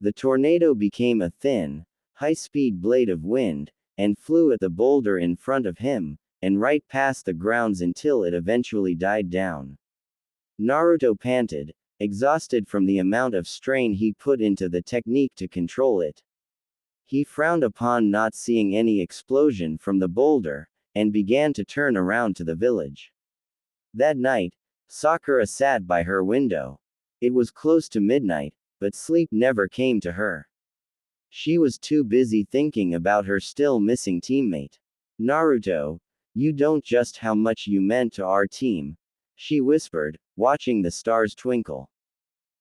The tornado became a thin, high-speed blade of wind, and flew at the boulder in front of him, and right past the grounds until it eventually died down. Naruto panted, exhausted from the amount of strain he put into the technique to control it. He frowned upon not seeing any explosion from the boulder, and began to turn around to the village. That night, Sakura sat by her window. It was close to midnight, but sleep never came to her. She was too busy thinking about her still missing teammate. Naruto, you don't just how much you meant to our team, she whispered, watching the stars twinkle.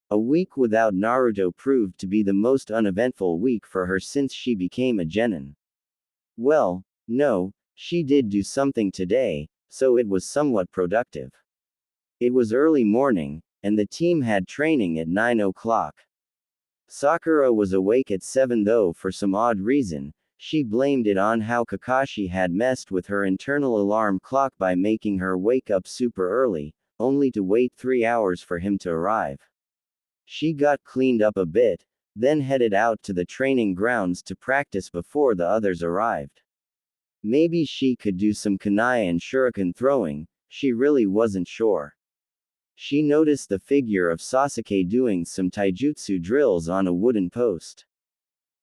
A week without Naruto proved to be the most uneventful week for her since she became a genin. Well, no, she did do something today, so it was somewhat productive. It was early morning, and the team had training at 9 o'clock. Sakura was awake at 7 though for some odd reason, she blamed it on how Kakashi had messed with her internal alarm clock by making her wake up super early, only to wait 3 hours for him to arrive. She got cleaned up a bit, then headed out to the training grounds to practice before the others arrived. Maybe she could do some kunai and shuriken throwing, she really wasn't sure. She noticed the figure of Sasuke doing some taijutsu drills on a wooden post.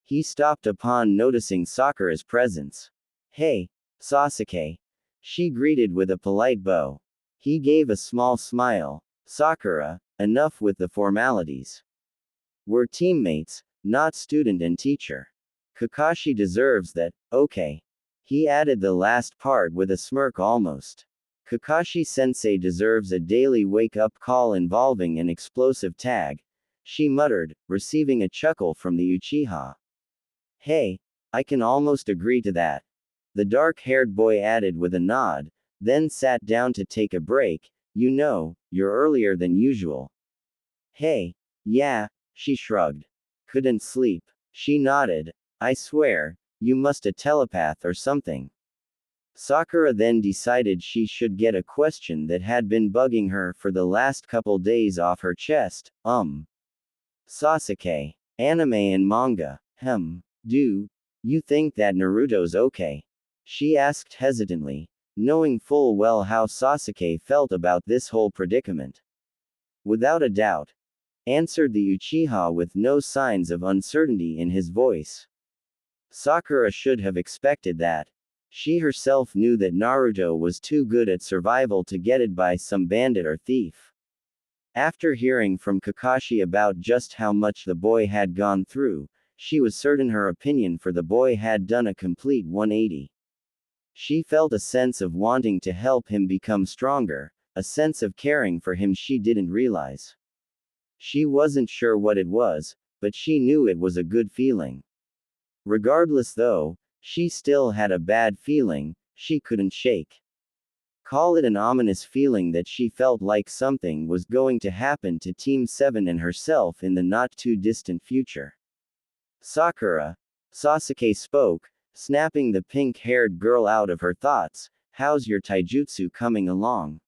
He stopped upon noticing Sakura's presence. Hey, Sasuke. She greeted with a polite bow. He gave a small smile. Sakura, enough with the formalities. We're teammates, not student and teacher. Kakashi deserves that, okay. He added the last part with a smirk almost. Kakashi-sensei deserves a daily wake-up call involving an explosive tag, she muttered, receiving a chuckle from the Uchiha. Hey, I can almost agree to that. The dark-haired boy added with a nod, then sat down to take a break. You know, you're earlier than usual. Hey, yeah, she shrugged. Couldn't sleep. She nodded. I swear, you must a telepath or something. Sakura then decided she should get a question that had been bugging her for the last couple days off her chest. Sasuke. Anime and manga. Do you think that Naruto's okay? She asked hesitantly, knowing full well how Sasuke felt about this whole predicament. Without a doubt, answered the Uchiha with no signs of uncertainty in his voice. Sakura should have expected that. She herself knew that Naruto was too good at survival to get it by some bandit or thief. After hearing from Kakashi about just how much the boy had gone through, she was certain her opinion for the boy had done a complete 180. She felt a sense of wanting to help him become stronger, a sense of caring for him she didn't realize. She wasn't sure what it was, but she knew it was a good feeling. Regardless though, she still had a bad feeling, she couldn't shake. Call it an ominous feeling that she felt like something was going to happen to Team 7 and herself in the not-too-distant future. Sakura. Sasuke spoke, snapping the pink-haired girl out of her thoughts. How's your taijutsu coming along?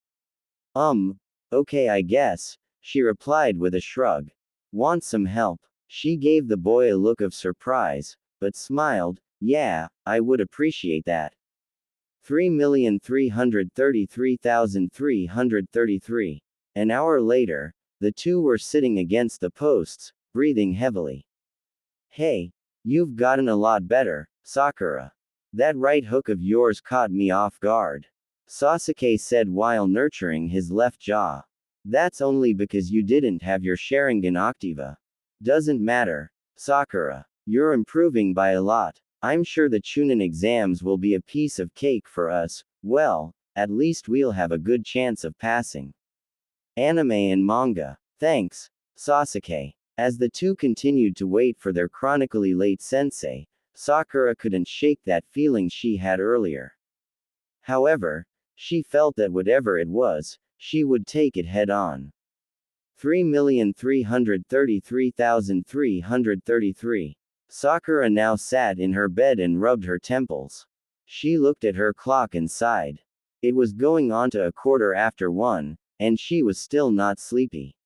Okay I guess, she replied with a shrug. Want some help? She gave the boy a look of surprise, but smiled. Yeah, I would appreciate that. 3,333,333. An hour later, the two were sitting against the posts, breathing heavily. Hey, you've gotten a lot better, Sakura. That right hook of yours caught me off guard. Sasuke said while nurturing his left jaw. That's only because you didn't have your Sharingan Octiva. Doesn't matter, Sakura. You're improving by a lot. I'm sure the Chunin exams will be a piece of cake for us. Well, at least we'll have a good chance of passing. Anime and manga. Thanks, Sasuke. As the two continued to wait for their chronically late sensei, Sakura couldn't shake that feeling she had earlier. However, she felt that whatever it was, she would take it head on. 3,333,333. Sakura now sat in her bed and rubbed her temples. She looked at her clock and sighed. It was going on to 1:15, and she was still not sleepy.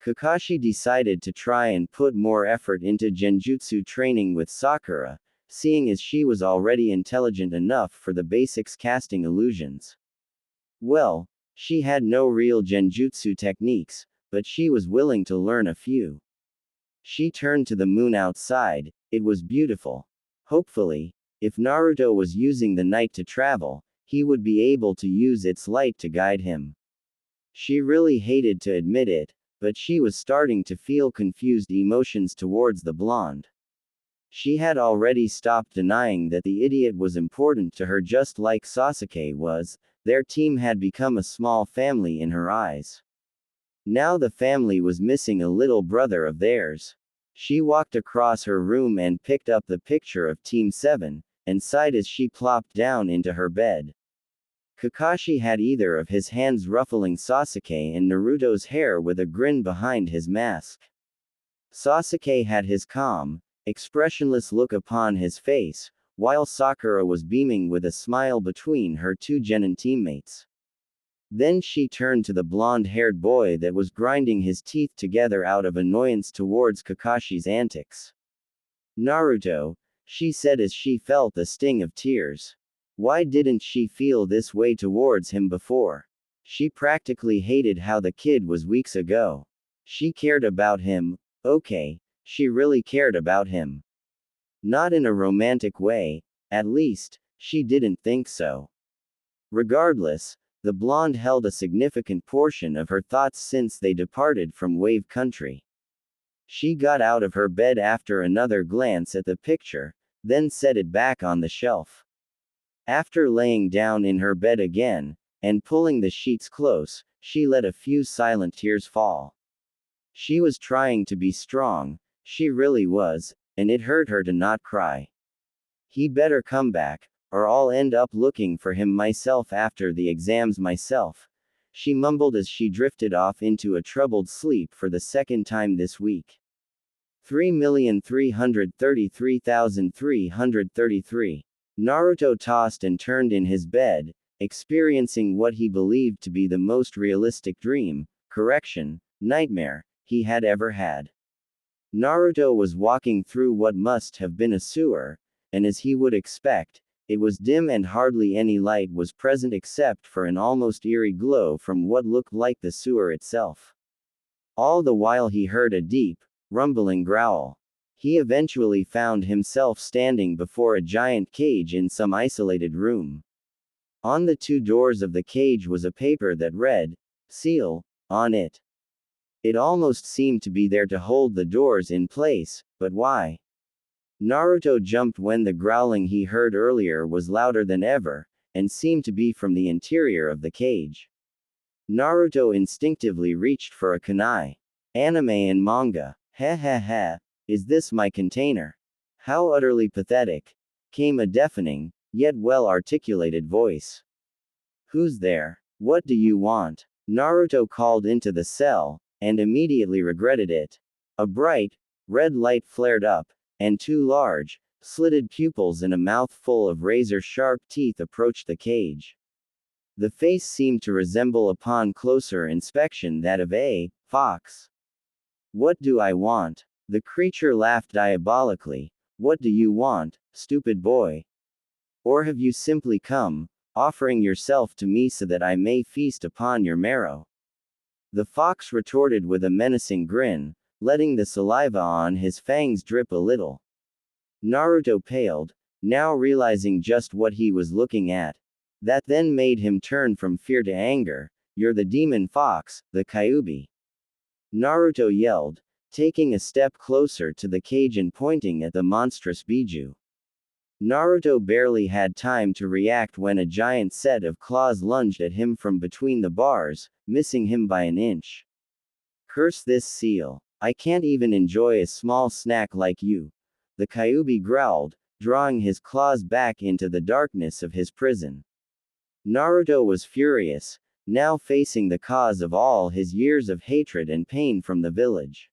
Kakashi decided to try and put more effort into genjutsu training with Sakura, seeing as she was already intelligent enough for the basics casting illusions. Well, she had no real genjutsu techniques, but she was willing to learn a few. She turned to the moon outside. It was beautiful. Hopefully, if Naruto was using the night to travel, he would be able to use its light to guide him. She really hated to admit it, but she was starting to feel confused emotions towards the blonde. She had already stopped denying that the idiot was important to her, just like Sasuke was. Their team had become a small family in her eyes. Now the family was missing a little brother of theirs. She walked across her room and picked up the picture of Team 7, and sighed as she plopped down into her bed. Kakashi had either of his hands ruffling Sasuke and Naruto's hair with a grin behind his mask. Sasuke had his calm, expressionless look upon his face, while Sakura was beaming with a smile between her two genin teammates. Then she turned to the blonde-haired boy that was grinding his teeth together out of annoyance towards Kakashi's antics. "Naruto," she said as she felt the sting of tears. Why didn't she feel this way towards him before? She practically hated how the kid was weeks ago. She cared about him, okay, she really cared about him. Not in a romantic way, at least, she didn't think so. Regardless, the blonde held a significant portion of her thoughts since they departed from Wave Country. She got out of her bed after another glance at the picture, then set it back on the shelf. After laying down in her bed again, and pulling the sheets close, she let a few silent tears fall. She was trying to be strong, she really was, and it hurt her to not cry. He better come back, or I'll end up looking for him myself after the exams myself, she mumbled as she drifted off into a troubled sleep for the second time this week. 3,333,333. Naruto tossed and turned in his bed, experiencing what he believed to be the most realistic dream, nightmare, he had ever had. Naruto was walking through what must have been a sewer, and as he would expect, it was dim and hardly any light was present except for an almost eerie glow from what looked like the sewer itself. All the while he heard a deep, rumbling growl. He eventually found himself standing before a giant cage in some isolated room. On the two doors of the cage was a paper that read, "Seal," on it. It almost seemed to be there to hold the doors in place, but why? Naruto jumped when the growling he heard earlier was louder than ever, and seemed to be from the interior of the cage. Naruto instinctively reached for a kunai. Anime and manga. Heh heh heh. Is this my container? How utterly pathetic. Came a deafening, yet well-articulated voice. Who's there? What do you want? Naruto called into the cell, and immediately regretted it. A bright, red light flared up, and two large, slitted pupils and a mouth full of razor-sharp teeth approached the cage. The face seemed to resemble upon closer inspection that of a fox. What do I want? The creature laughed diabolically. What do you want, stupid boy? Or have you simply come, offering yourself to me so that I may feast upon your marrow? The fox retorted with a menacing grin, letting the saliva on his fangs drip a little. Naruto paled, now realizing just what he was looking at. That then made him turn from fear to anger. You're the demon fox, the Kyuubi. Naruto yelled, taking a step closer to the cage and pointing at the monstrous Biju. Naruto barely had time to react when a giant set of claws lunged at him from between the bars, missing him by an inch. Curse this seal. I can't even enjoy a small snack like you. The Kyuubi growled, drawing his claws back into the darkness of his prison. Naruto was furious, now facing the cause of all his years of hatred and pain from the village.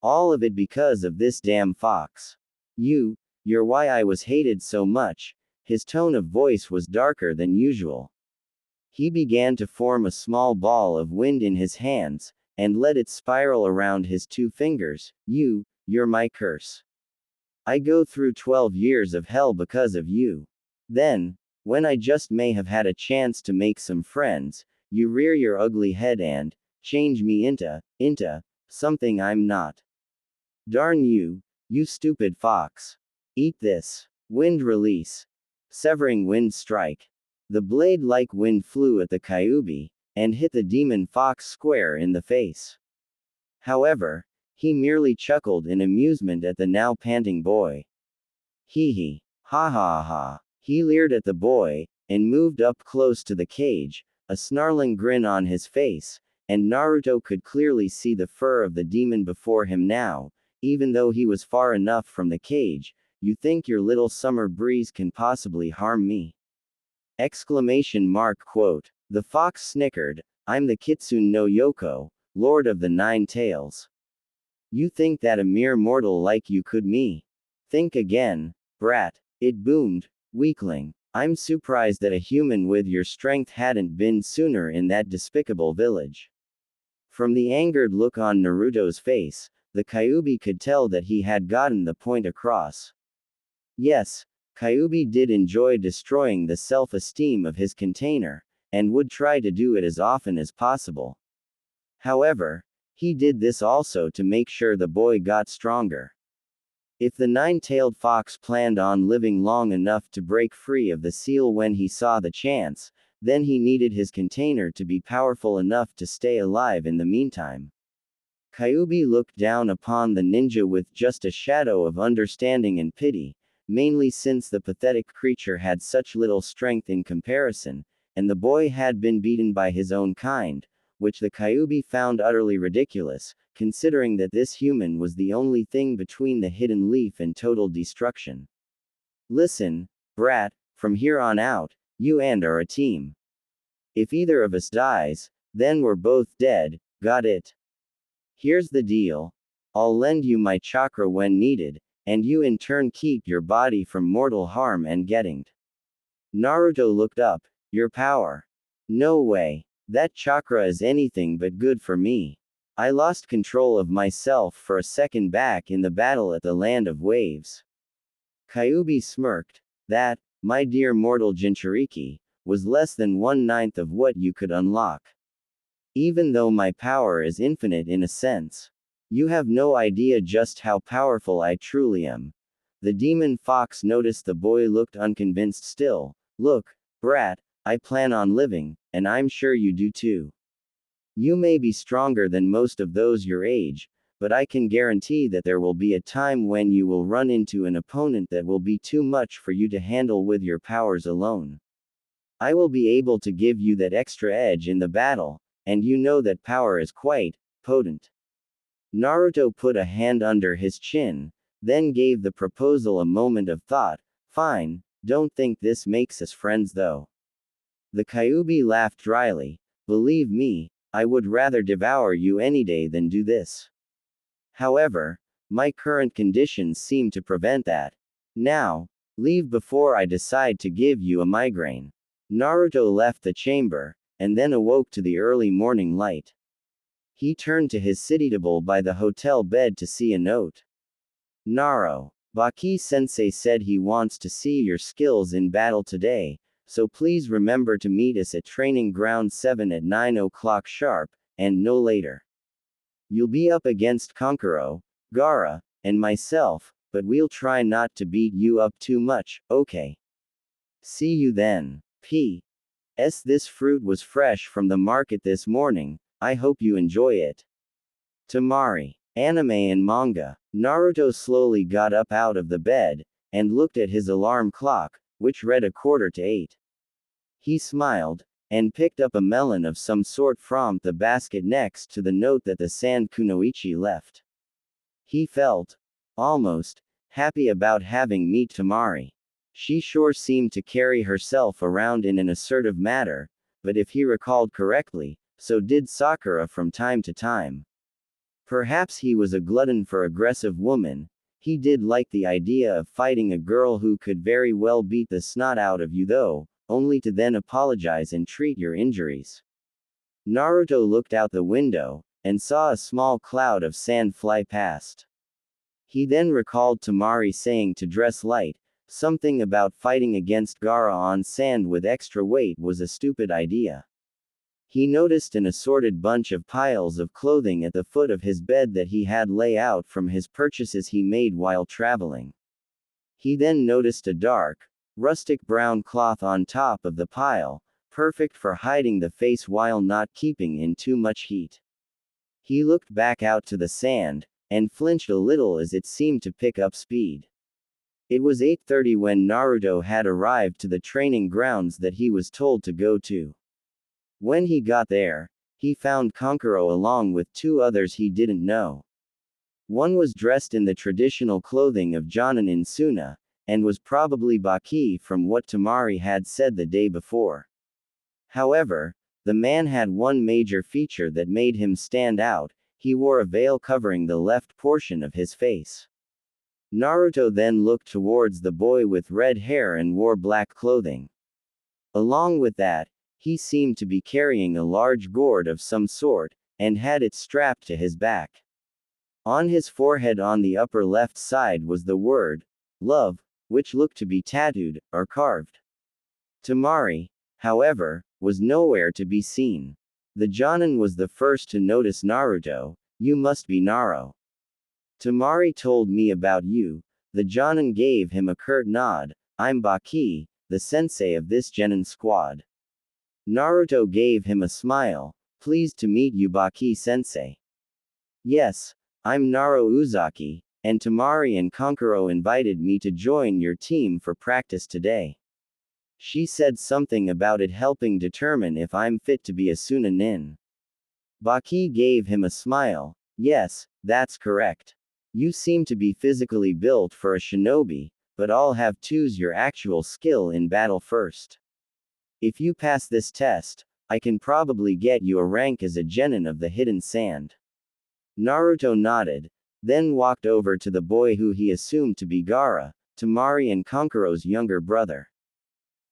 All of it because of this damn fox. You're why I was hated so much. His tone of voice was darker than usual. He began to form a small ball of wind in his hands, and let it spiral around his 2 fingers. You're my curse. I go through 12 years of hell because of you. Then, when I just may have had a chance to make some friends, you rear your ugly head and change me into something I'm not. Darn you, you stupid fox. Eat this. Wind release. Severing wind strike. The blade like wind flew at the Kyuubi, and hit the demon fox square in the face. However, he merely chuckled in amusement at the now panting boy. Hee hee. Ha ha ha. He leered at the boy, and moved up close to the cage, a snarling grin on his face, and Naruto could clearly see the fur of the demon before him now, even though he was far enough from the cage. You think your little summer breeze can possibly harm me? Exclamation mark quote. The fox snickered, I'm the Kitsune no Yoko, Lord of the Nine Tails. You think that a mere mortal like you could me? Think again, brat. It boomed, weakling. I'm surprised that a human with your strength hadn't been sooner in that despicable village. From the angered look on Naruto's face, the Kyuubi could tell that he had gotten the point across. Yes, Kyuubi did enjoy destroying the self-esteem of his container, and would try to do it as often as possible. However, he did this also to make sure the boy got stronger. If the nine-tailed fox planned on living long enough to break free of the seal when he saw the chance, then he needed his container to be powerful enough to stay alive in the meantime. Kyuubi looked down upon the ninja with just a shadow of understanding and pity, mainly since the pathetic creature had such little strength in comparison, and the boy had been beaten by his own kind, which the Kyuubi found utterly ridiculous, considering that this human was the only thing between the hidden leaf and total destruction. Listen, brat, from here on out, you and are a team. If either of us dies, then we're both dead, got it? Here's the deal. I'll lend you my chakra when needed, and you in turn keep your body from mortal harm and getting. Naruto looked up. Your power? No way. That chakra is anything but good for me. I lost control of myself for a second back in the battle at the Land of Waves. Kyuubi smirked. That, my dear mortal Jinchuriki, was less than 1/9 of what you could unlock. Even though my power is infinite in a sense. You have no idea just how powerful I truly am. The demon fox noticed the boy looked unconvinced still. Look, brat, I plan on living, and I'm sure you do too. You may be stronger than most of those your age, but I can guarantee that there will be a time when you will run into an opponent that will be too much for you to handle with your powers alone. I will be able to give you that extra edge in the battle, and you know that power is quite potent. Naruto put a hand under his chin, then gave the proposal a moment of thought. Fine, don't think this makes us friends though. The Kyuubi laughed dryly. Believe me, I would rather devour you any day than do this. However, my current conditions seem to prevent that. Now, leave before I decide to give you a migraine. Naruto left the chamber, and then awoke to the early morning light. He turned to his city table by the hotel bed to see a note. Naro, Baki-sensei said he wants to see your skills in battle today, so please remember to meet us at Training Ground 7 at 9 o'clock sharp, and no later. You'll be up against Konkuro, Gaara, and myself, but we'll try not to beat you up too much, okay? See you then. P.S. This fruit was fresh from the market this morning, I hope you enjoy it. Temari. Anime and manga. Naruto slowly got up out of the bed, and looked at his alarm clock, which read 7:45. He smiled, and picked up a melon of some sort from the basket next to the note that the Sand Kunoichi left. He felt almost happy about having met Temari. She sure seemed to carry herself around in an assertive manner, but if he recalled correctly, so did Sakura from time to time. Perhaps he was a glutton for aggressive women. He did like the idea of fighting a girl who could very well beat the snot out of you though, only to then apologize and treat your injuries. Naruto looked out the window, and saw a small cloud of sand fly past. He then recalled Temari saying to dress light. Something about fighting against Gaara on sand with extra weight was a stupid idea. He noticed an assorted bunch of piles of clothing at the foot of his bed that he had lay out from his purchases he made while traveling. He then noticed a dark, rustic brown cloth on top of the pile, perfect for hiding the face while not keeping in too much heat. He looked back out to the sand, and flinched a little as it seemed to pick up speed. It was 8:30 when Naruto had arrived to the training grounds that he was told to go to. When he got there, he found Kankuro along with two others he didn't know. One was dressed in the traditional clothing of Jonin in Suna, and was probably Baki from what Temari had said the day before. However, the man had one major feature that made him stand out: he wore a veil covering the left portion of his face. Naruto then looked towards the boy with red hair and wore black clothing. Along with that, he seemed to be carrying a large gourd of some sort, and had it strapped to his back. On his forehead on the upper left side was the word, love, which looked to be tattooed, or carved. Temari, however, was nowhere to be seen. The Jonin was the first to notice Naruto. You must be Naro. Temari told me about you. The Jonin gave him a curt nod. I'm Baki, the sensei of this Genin squad. Naruto gave him a smile. Pleased to meet you, Baki sensei. Yes, I'm Naro Uzaki, and Temari and Kankuro invited me to join your team for practice today. She said something about it helping determine if I'm fit to be a Suna nin. Baki gave him a smile. Yes, that's correct. You seem to be physically built for a shinobi, but I'll have to choose your actual skill in battle first. If you pass this test, I can probably get you a rank as a genin of the hidden sand. Naruto nodded, then walked over to the boy who he assumed to be Gaara, Temari and Kankuro's younger brother.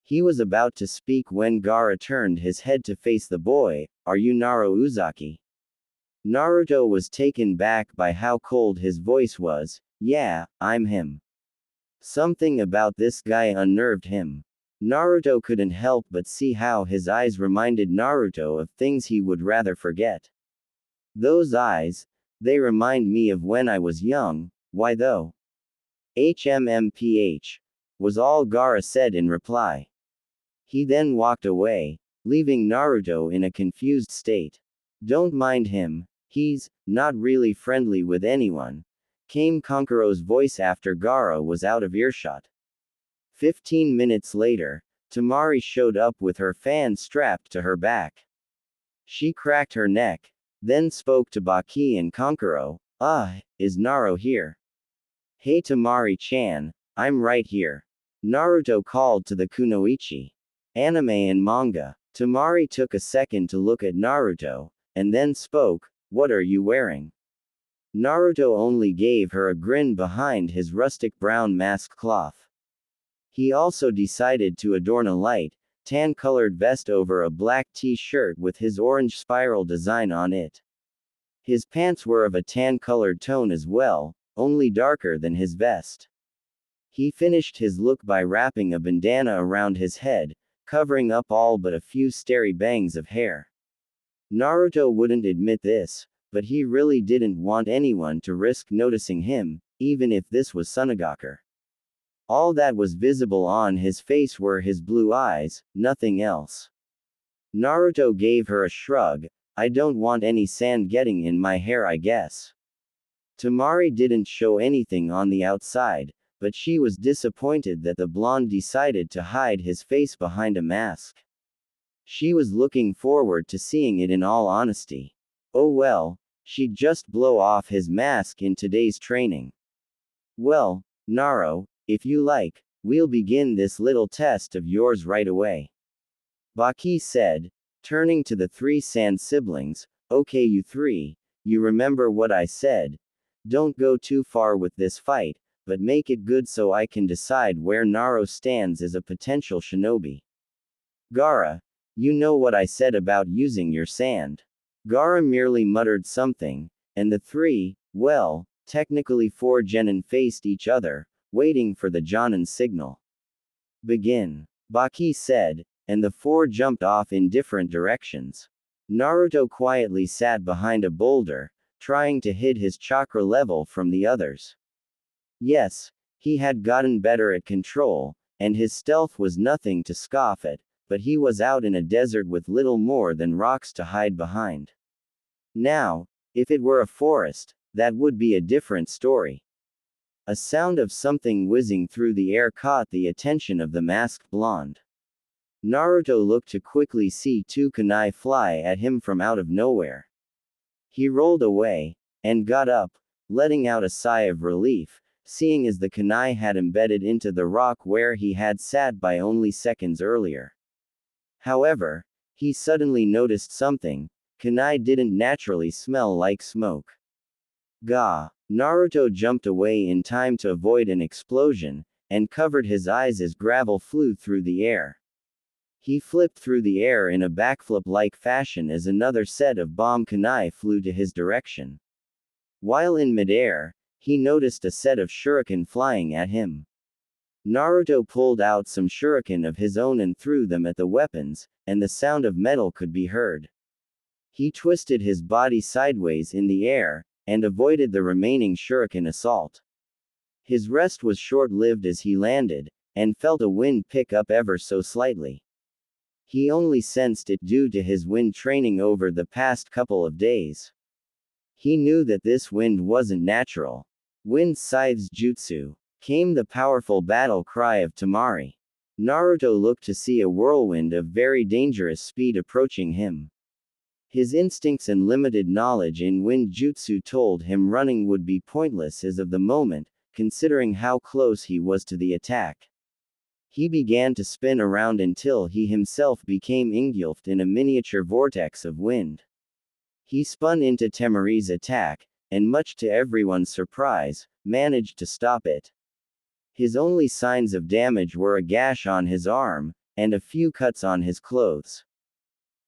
He was about to speak when Gaara turned his head to face the boy. Are you Naro Uzaki? Naruto was taken back by how cold his voice was. Yeah, I'm him. Something about this guy unnerved him. Naruto couldn't help but see how his eyes reminded Naruto of things he would rather forget. Those eyes, they remind me of when I was young. Why though? HMMPH, was all Gaara said in reply. He then walked away, leaving Naruto in a confused state. Don't mind him, he's not really friendly with anyone, came Kankuro's voice after Gaara was out of earshot. 15 minutes later, Temari showed up with her fan strapped to her back. She cracked her neck, then spoke to Baki and Kankuro. Is Naro here? Hey Temari-chan, I'm right here. Naruto called to the kunoichi. Anime and manga. Temari took a second to look at Naruto, and then spoke. What are you wearing? Naruto only gave her a grin behind his rustic brown mask cloth. He also decided to adorn a light, tan-colored vest over a black t-shirt with his orange spiral design on it. His pants were of a tan-colored tone as well, only darker than his vest. He finished his look by wrapping a bandana around his head, covering up all but a few starry bangs of hair. Naruto wouldn't admit this, but he really didn't want anyone to risk noticing him, even if this was Sunagaker. All that was visible on his face were his blue eyes, nothing else. Naruto gave her a shrug. I don't want any sand getting in my hair, I guess. Temari didn't show anything on the outside, but she was disappointed that the blonde decided to hide his face behind a mask. She was looking forward to seeing it in all honesty. Oh well, she'd just blow off his mask in today's training. Well, Naro, if you like, we'll begin this little test of yours right away. Baki said, turning to the three sand siblings. Okay, you three, you remember what I said. Don't go too far with this fight, but make it good so I can decide where Naro stands as a potential shinobi. Gaara, you know what I said about using your sand. Gaara merely muttered something, and the three, well, technically four genin faced each other, waiting for the Jonin's signal. Begin. Baki said, and the four jumped off in different directions. Naruto quietly sat behind a boulder, trying to hide his chakra level from the others. Yes, he had gotten better at control, and his stealth was nothing to scoff at, but he was out in a desert with little more than rocks to hide behind. Now, if it were a forest, that would be a different story. A sound of something whizzing through the air caught the attention of the masked blonde. Naruto looked to quickly see two kunai fly at him from out of nowhere. He rolled away, and got up, letting out a sigh of relief, seeing as the kunai had embedded into the rock where he had sat by only seconds earlier. However, he suddenly noticed something. Kunai didn't naturally smell like smoke. Gah! Naruto jumped away in time to avoid an explosion, and covered his eyes as gravel flew through the air. He flipped through the air in a backflip-like fashion as another set of bomb kunai flew to his direction. While in midair, he noticed a set of shuriken flying at him. Naruto pulled out some shuriken of his own and threw them at the weapons, and the sound of metal could be heard. He twisted his body sideways in the air, and avoided the remaining shuriken assault. His rest was short-lived as he landed, and felt a wind pick up ever so slightly. He only sensed it due to his wind training over the past couple of days. He knew that this wind wasn't natural. Wind Scythe's jutsu. Came the powerful battle cry of Temari. Naruto looked to see a whirlwind of very dangerous speed approaching him. His instincts and limited knowledge in wind jutsu told him running would be pointless as of the moment, considering how close he was to the attack. He began to spin around until he himself became engulfed in a miniature vortex of wind. He spun into Temari's attack, and much to everyone's surprise, managed to stop it. His only signs of damage were a gash on his arm, and a few cuts on his clothes.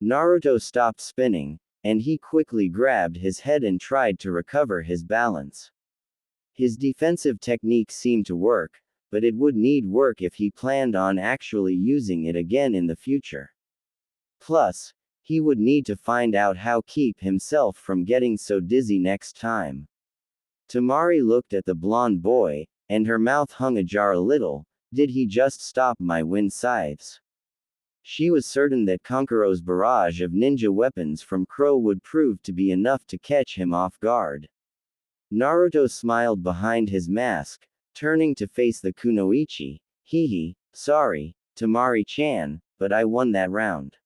Naruto stopped spinning, and he quickly grabbed his head and tried to recover his balance. His defensive technique seemed to work, but it would need work if he planned on actually using it again in the future. Plus, he would need to find out how to keep himself from getting so dizzy next time. Temari looked at the blonde boy, and her mouth hung ajar a little. Did he just stop my wind scythes? She was certain that Kankuro's barrage of ninja weapons from Crow would prove to be enough to catch him off guard. Naruto smiled behind his mask, turning to face the kunoichi. Hehe, sorry, Temari-chan, but I won that round.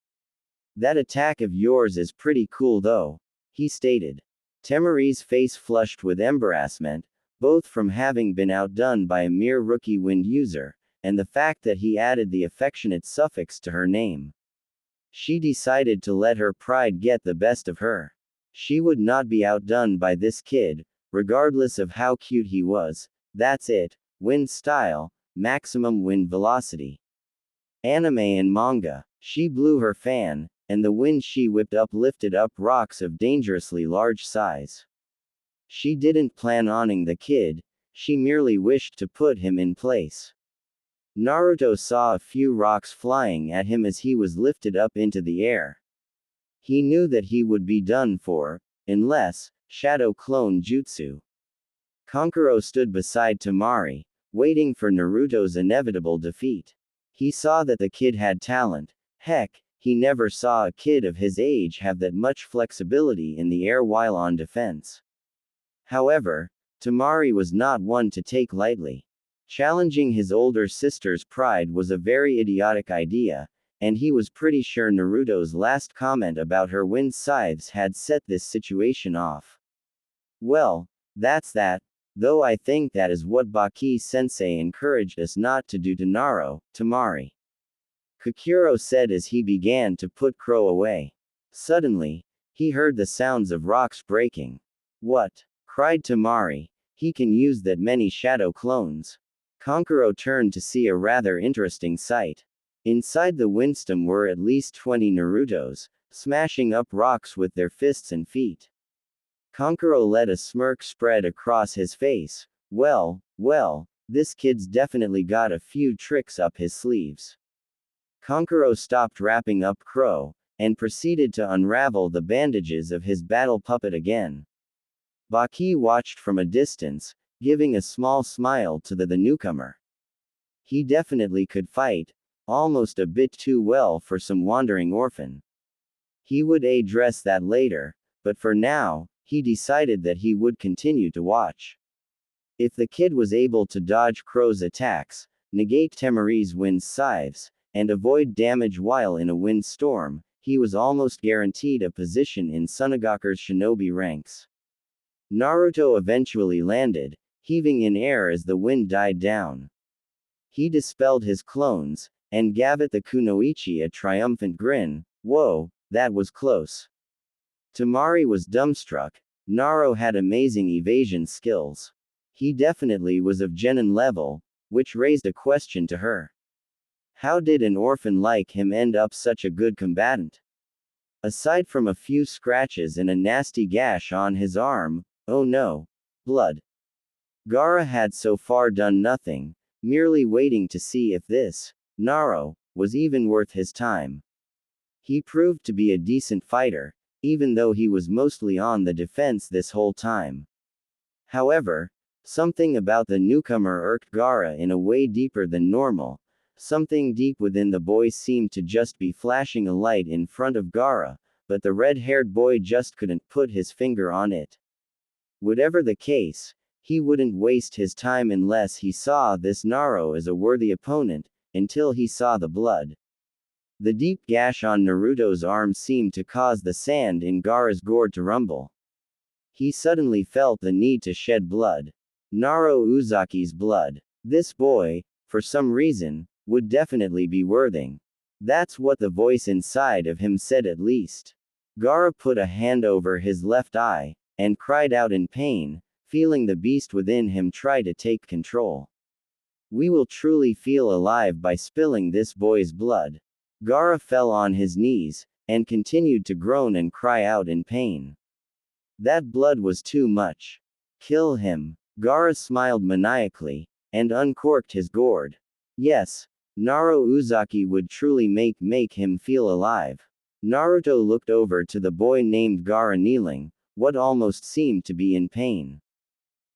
That attack of yours is pretty cool though, he stated. Temari's face flushed with embarrassment, both from having been outdone by a mere rookie wind user, and the fact that he added the affectionate suffix to her name. She decided to let her pride get the best of her. She would not be outdone by this kid, regardless of how cute he was. That's it, wind style, maximum wind velocity. Anime and manga. She blew her fan, and the wind she whipped up lifted up rocks of dangerously large size. She didn't plan on the kid, she merely wished to put him in place. Naruto saw a few rocks flying at him as he was lifted up into the air. He knew that he would be done for, unless, Shadow Clone Jutsu. Kankuro stood beside Temari, waiting for Naruto's inevitable defeat. He saw that the kid had talent. Heck, he never saw a kid of his age have that much flexibility in the air while on defense. However, Temari was not one to take lightly. Challenging his older sister's pride was a very idiotic idea, and he was pretty sure Naruto's last comment about her wind scythes had set this situation off. Well, that's that, though I think that is what Baki-sensei encouraged us not to do to Temari. Kakuro said as he began to put Crow away. Suddenly, he heard the sounds of rocks breaking. What? Cried Temari. He can use that many shadow clones. Kankuro turned to see a rather interesting sight. Inside the windstem were at least 20 Narutos, smashing up rocks with their fists and feet. Kankuro let a smirk spread across his face. Well, this kid's definitely got a few tricks up his sleeves. Kankuro stopped wrapping up Crow, and proceeded to unravel the bandages of his battle puppet again. Baki watched from a distance, giving a small smile to the newcomer. He definitely could fight, almost a bit too well for some wandering orphan. He would address that later, but for now, he decided that he would continue to watch. If the kid was able to dodge Crow's attacks, negate Temari's wind scythes, and avoid damage while in a wind storm, he was almost guaranteed a position in Tsunagakure's shinobi ranks. Naruto eventually landed, heaving in air as the wind died down. He dispelled his clones, and gave the kunoichi a triumphant grin. Whoa, that was close. Temari was dumbstruck. Naruto had amazing evasion skills. He definitely was of genin level, which raised a question to her. How did an orphan like him end up such a good combatant? Aside from a few scratches and a nasty gash on his arm, oh no, blood. Gaara had so far done nothing, merely waiting to see if this, Naruto, was even worth his time. He proved to be a decent fighter, even though he was mostly on the defense this whole time. However, something about the newcomer irked Gaara in a way deeper than normal. Something deep within the boy seemed to just be flashing a light in front of Gaara, but the red-haired boy just couldn't put his finger on it. Whatever the case, he wouldn't waste his time unless he saw this Naruto as a worthy opponent, until he saw the blood. The deep gash on Naruto's arm seemed to cause the sand in Gaara's gourd to rumble. He suddenly felt the need to shed blood. Naruto Uzaki's blood. This boy, for some reason, would definitely be worthy. That's what the voice inside of him said at least. Gaara put a hand over his left eye, and cried out in pain, feeling the beast within him try to take control. We will truly feel alive by spilling this boy's blood. Gaara fell on his knees, and continued to groan and cry out in pain. That blood was too much. Kill him. Gaara smiled maniacally, and uncorked his gourd. Yes, Naruto Uzaki would truly make him feel alive. Naruto looked over to the boy named Gaara kneeling, what almost seemed to be in pain.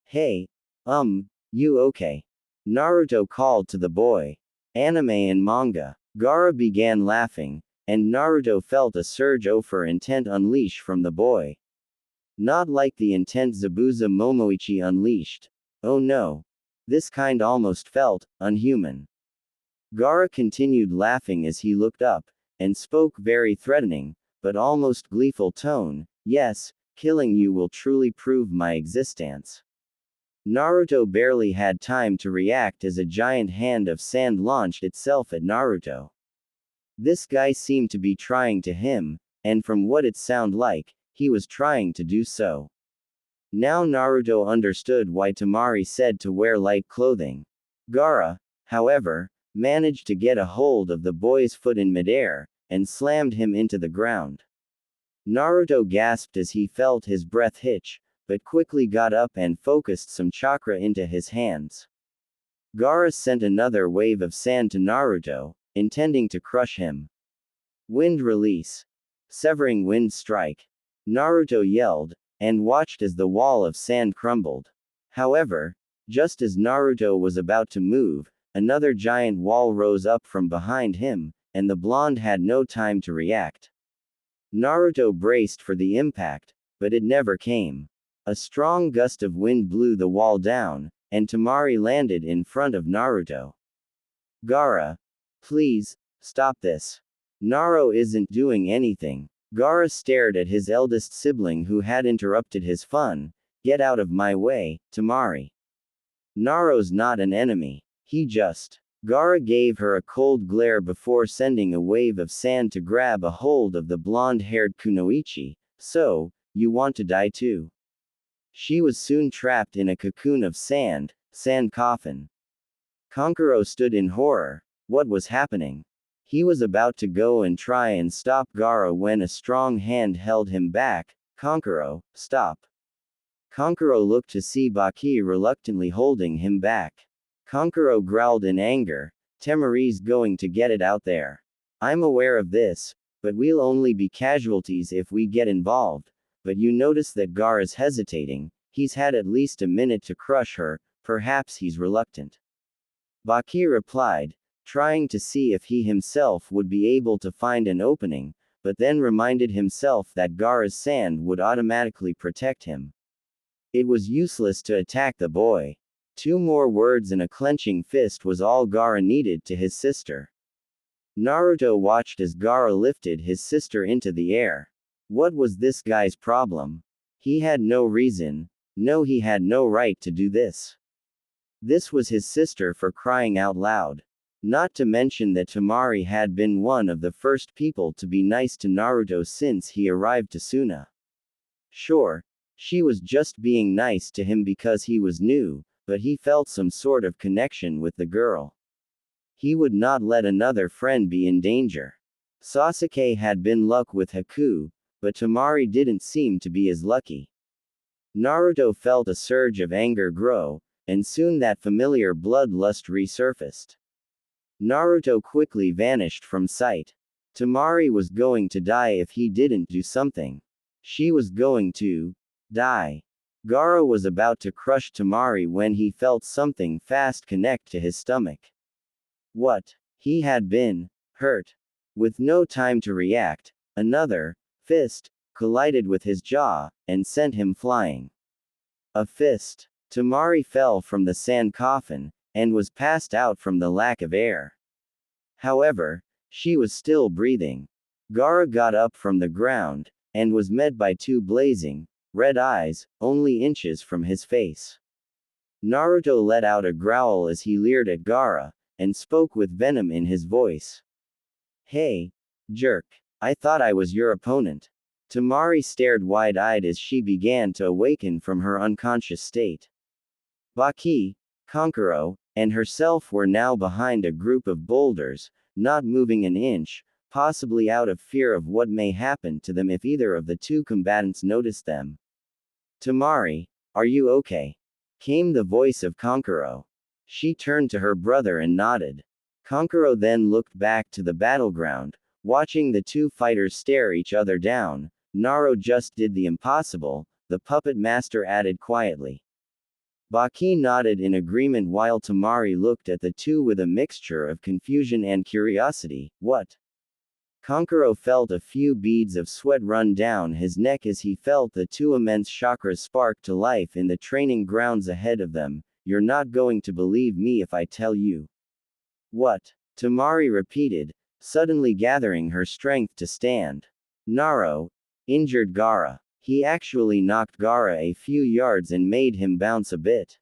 Hey, you okay? Naruto called to the boy. Anime and manga. Gaara began laughing, and Naruto felt a surge of intent unleash from the boy. Not like the intent Zabuza Momoichi unleashed. Oh no. This kind almost felt unhuman. Gaara continued laughing as he looked up, and spoke very threatening, but almost gleeful tone. Yes, killing you will truly prove my existence. Naruto barely had time to react as a giant hand of sand launched itself at Naruto. This guy seemed to be trying to him, and from what it sounded like, he was trying to do so. Now Naruto understood why Temari said to wear light clothing. Gaara, however, managed to get a hold of the boy's foot in midair, and slammed him into the ground. Naruto gasped as he felt his breath hitch, but quickly got up and focused some chakra into his hands. Gaara sent another wave of sand to Naruto, intending to crush him. Wind release. Severing wind strike. Naruto yelled, and watched as the wall of sand crumbled. However, just as Naruto was about to move, another giant wall rose up from behind him, and the blonde had no time to react. Naruto braced for the impact, but it never came. A strong gust of wind blew the wall down, and Temari landed in front of Naruto. Gaara. Please, stop this. Naruto isn't doing anything. Gaara stared at his eldest sibling who had interrupted his fun. Get out of my way, Temari. Naruto's not an enemy. He just. Gaara gave her a cold glare before sending a wave of sand to grab a hold of the blonde-haired kunoichi. So, you want to die too? She was soon trapped in a cocoon of sand coffin. Kankuro stood in horror. What was happening? He was about to go and try and stop Gaara when a strong hand held him back. Kankuro, stop. Kankuro looked to see Baki reluctantly holding him back. Kankuro growled in anger, Temari's going to get it out there. I'm aware of this, but we'll only be casualties if we get involved. But you notice that Gaara's hesitating, he's had at least a minute to crush her, perhaps he's reluctant. Baki replied, trying to see if he himself would be able to find an opening, but then reminded himself that Gaara's sand would automatically protect him. It was useless to attack the boy. 2 more words and a clenching fist was all Gaara needed to his sister. Naruto watched as Gaara lifted his sister into the air. What was this guy's problem? He had no reason. No, he had no right to do this. This was his sister, for crying out loud. Not to mention that Temari had been one of the first people to be nice to Naruto since he arrived to Suna. Sure, she was just being nice to him because he was new, but he felt some sort of connection with the girl. He would not let another friend be in danger. Sasuke had been luck with Haku, but Temari didn't seem to be as lucky. Naruto felt a surge of anger grow, and soon that familiar bloodlust resurfaced. Naruto quickly vanished from sight. Temari was going to die if he didn't do something. She was going to die. Gaara was about to crush Temari when he felt something fast connect to his stomach. What? He had been hurt. With no time to react, another fist collided with his jaw and sent him flying. A fist. Temari fell from the sand coffin and was passed out from the lack of air. However, she was still breathing. Gaara got up from the ground and was met by 2 blazing red eyes, only inches from his face. Naruto let out a growl as he leered at Gaara, and spoke with venom in his voice. Hey, jerk. I thought I was your opponent. Temari stared wide-eyed as she began to awaken from her unconscious state. Baki, Kankuro, and herself were now behind a group of boulders, not moving an inch, possibly out of fear of what may happen to them if either of the 2 combatants noticed them. Temari, are you okay? Came the voice of Kankuro. She turned to her brother and nodded. Kankuro then looked back to the battleground, watching the 2 fighters stare each other down. Naruto just did the impossible, the puppet master added quietly. Baki nodded in agreement while Temari looked at the 2 with a mixture of confusion and curiosity. What? Kankuro felt a few beads of sweat run down his neck as he felt the 2 immense chakras spark to life in the training grounds ahead of them. You're not going to believe me if I tell you. What? Temari repeated, suddenly gathering her strength to stand. Naruto injured Gaara. He actually knocked Gaara a few yards and made him bounce a bit.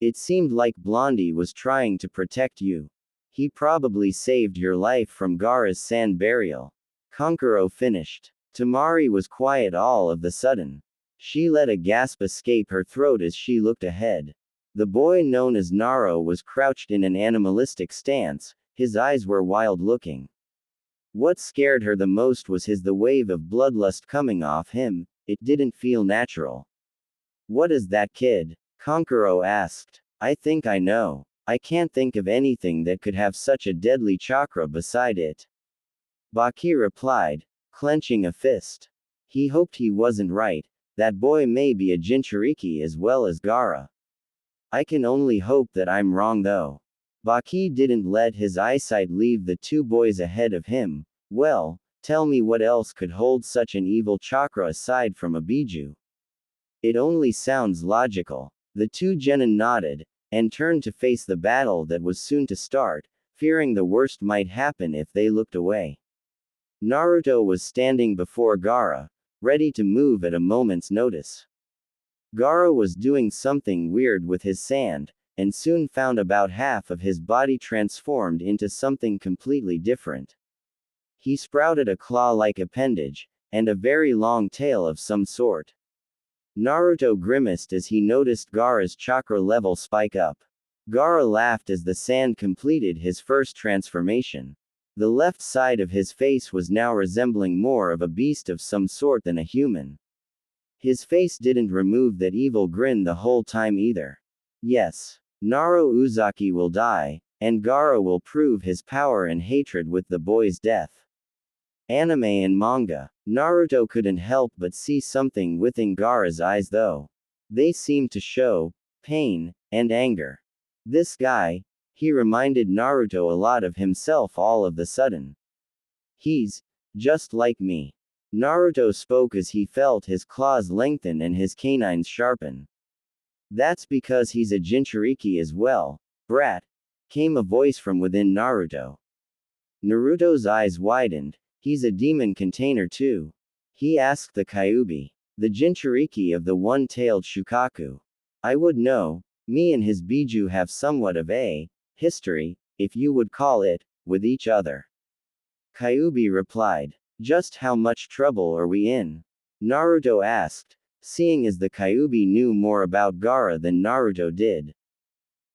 It seemed like Blondie was trying to protect you. He probably saved your life from Gaara's sand burial. Kankuro finished. Temari was quiet all of the sudden. She let a gasp escape her throat as she looked ahead. The boy known as Naruto was crouched in an animalistic stance, his eyes were wild-looking. What scared her the most was the wave of bloodlust coming off him. It didn't feel natural. What is that kid? Kankuro asked. I think I know. I can't think of anything that could have such a deadly chakra beside it. Baki replied, clenching a fist. He hoped he wasn't right. That boy may be a Jinchuriki as well as Gaara. I can only hope that I'm wrong though. Baki didn't let his eyesight leave the 2 boys ahead of him. Well, tell me what else could hold such an evil chakra aside from a Biju. It only sounds logical. The 2 genin nodded, and turned to face the battle that was soon to start, fearing the worst might happen if they looked away. Naruto was standing before Gaara, ready to move at a moment's notice. Gaara was doing something weird with his sand, and soon found about half of his body transformed into something completely different. He sprouted a claw-like appendage, and a very long tail of some sort. Naruto grimaced as he noticed Gaara's chakra level spike up. Gaara laughed as the sand completed his first transformation. The left side of his face was now resembling more of a beast of some sort than a human. His face didn't remove that evil grin the whole time either. Yes, Naro Uzaki will die, and Gaara will prove his power and hatred with the boy's death. Anime and manga. Naruto couldn't help but see something within Gaara's eyes though. They seemed to show pain and anger. This guy, he reminded Naruto a lot of himself all of the sudden. He's just like me. Naruto spoke as he felt his claws lengthen and his canines sharpen. That's because he's a Jinchuriki as well, brat, came a voice from within Naruto. Naruto's eyes widened. He's a demon container too. He asked the Kyuubi, the Jinchuriki of the one-tailed Shukaku. I would know, me and his Biju have somewhat of a history, if you would call it, with each other. Kyuubi replied, just how much trouble are we in? Naruto asked, seeing as the Kyuubi knew more about Gaara than Naruto did.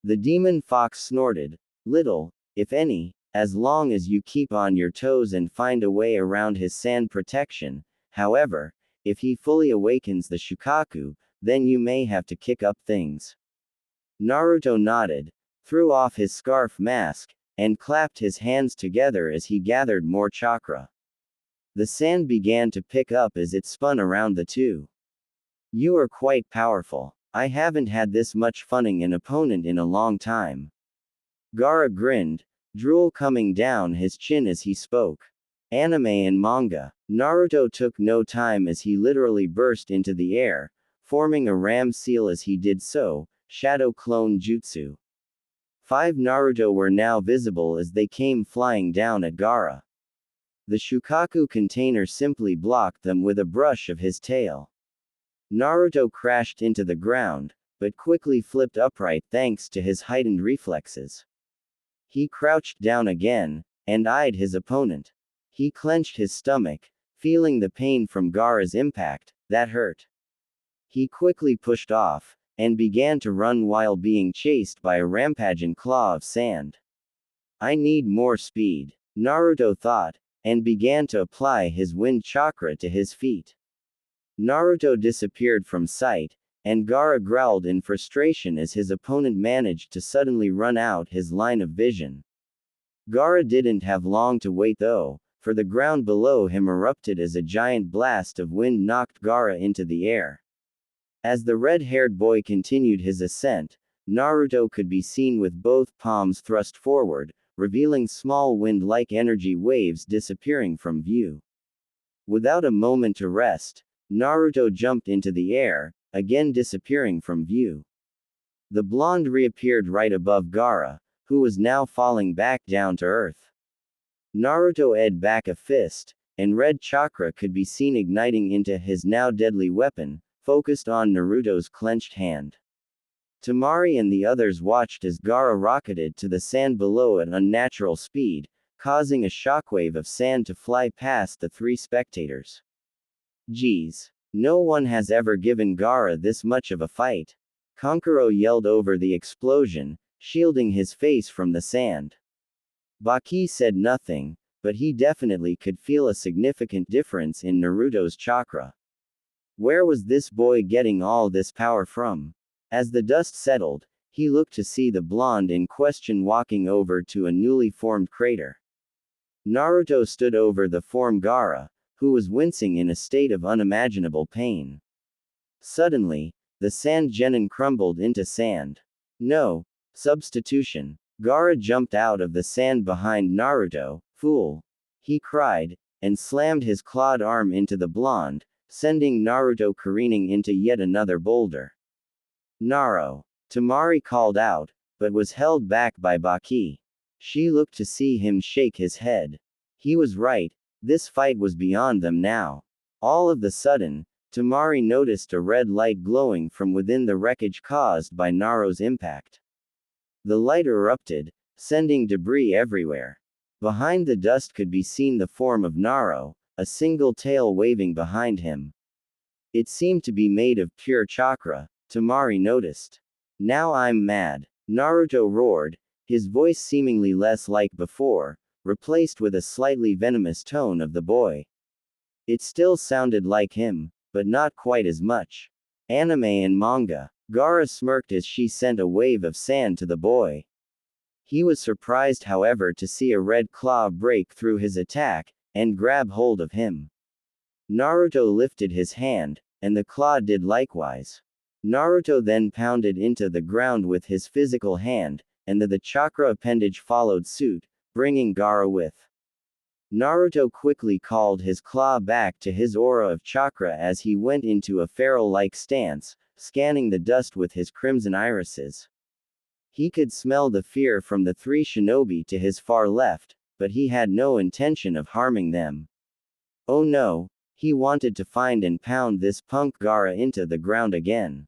The demon fox snorted, little, if any, as long as you keep on your toes and find a way around his sand protection. However, if he fully awakens the Shukaku, then you may have to kick up things. Naruto nodded, threw off his scarf mask, and clapped his hands together as he gathered more chakra. The sand began to pick up as it spun around the two. You are quite powerful. I haven't had this much funning an opponent in a long time. Gaara grinned, drool coming down his chin as he spoke. Anime and manga. Naruto took no time as he literally burst into the air, forming a ram seal as he did so, shadow clone jutsu. 5 Naruto were now visible as they came flying down at Gaara. The Shukaku container simply blocked them with a brush of his tail. Naruto crashed into the ground, but quickly flipped upright thanks to his heightened reflexes. He crouched down again, and eyed his opponent. He clenched his stomach, feeling the pain from Gaara's impact. That hurt. He quickly pushed off, and began to run while being chased by a rampaging claw of sand. I need more speed, Naruto thought, and began to apply his wind chakra to his feet. Naruto disappeared from sight, and Gaara growled in frustration as his opponent managed to suddenly run out his line of vision. Gaara didn't have long to wait though, for the ground below him erupted as a giant blast of wind knocked Gaara into the air. As the red-haired boy continued his ascent, Naruto could be seen with both palms thrust forward, revealing small wind-like energy waves disappearing from view. Without a moment to rest, Naruto jumped into the air, again disappearing from view. The blonde reappeared right above Gaara, who was now falling back down to earth. Naruto ed back a fist, and red chakra could be seen igniting into his now deadly weapon, focused on Naruto's clenched hand. Temari and the others watched as Gaara rocketed to the sand below at unnatural speed, causing a shockwave of sand to fly past the 3 spectators. Geez. No one has ever given Gaara this much of a fight. Kankuro yelled over the explosion, shielding his face from the sand. Baki said nothing, but he definitely could feel a significant difference in Naruto's chakra. Where was this boy getting all this power from? As the dust settled, he looked to see the blonde in question walking over to a newly formed crater. Naruto stood over the form Gaara, who was wincing in a state of unimaginable pain. Suddenly, the sand genin crumbled into sand. No. Substitution. Gaara jumped out of the sand behind Naruto. Fool. He cried, and slammed his clawed arm into the blonde, sending Naruto careening into yet another boulder. Naro. Temari called out, but was held back by Baki. She looked to see him shake his head. He was right. This fight was beyond them now. All of the sudden, Temari noticed a red light glowing from within the wreckage caused by Naro's impact. The light erupted, sending debris everywhere. Behind the dust could be seen the form of Naro, a single tail waving behind him. It seemed to be made of pure chakra, Temari noticed. Now I'm mad, Naruto roared, his voice seemingly less like before, replaced with a slightly venomous tone of the boy. It still sounded like him, but not quite as much. Anime and manga. Gaara smirked as she sent a wave of sand to the boy. He was surprised, however, to see a red claw break through his attack, and grab hold of him. Naruto lifted his hand, and the claw did likewise. Naruto then pounded into the ground with his physical hand, and the chakra appendage followed suit, bringing Gaara with. Naruto quickly called his claw back to his aura of chakra as he went into a feral-like stance, scanning the dust with his crimson irises. He could smell the fear from the three shinobi to his far left, but he had no intention of harming them. Oh no, he wanted to find and pound this punk Gaara into the ground again.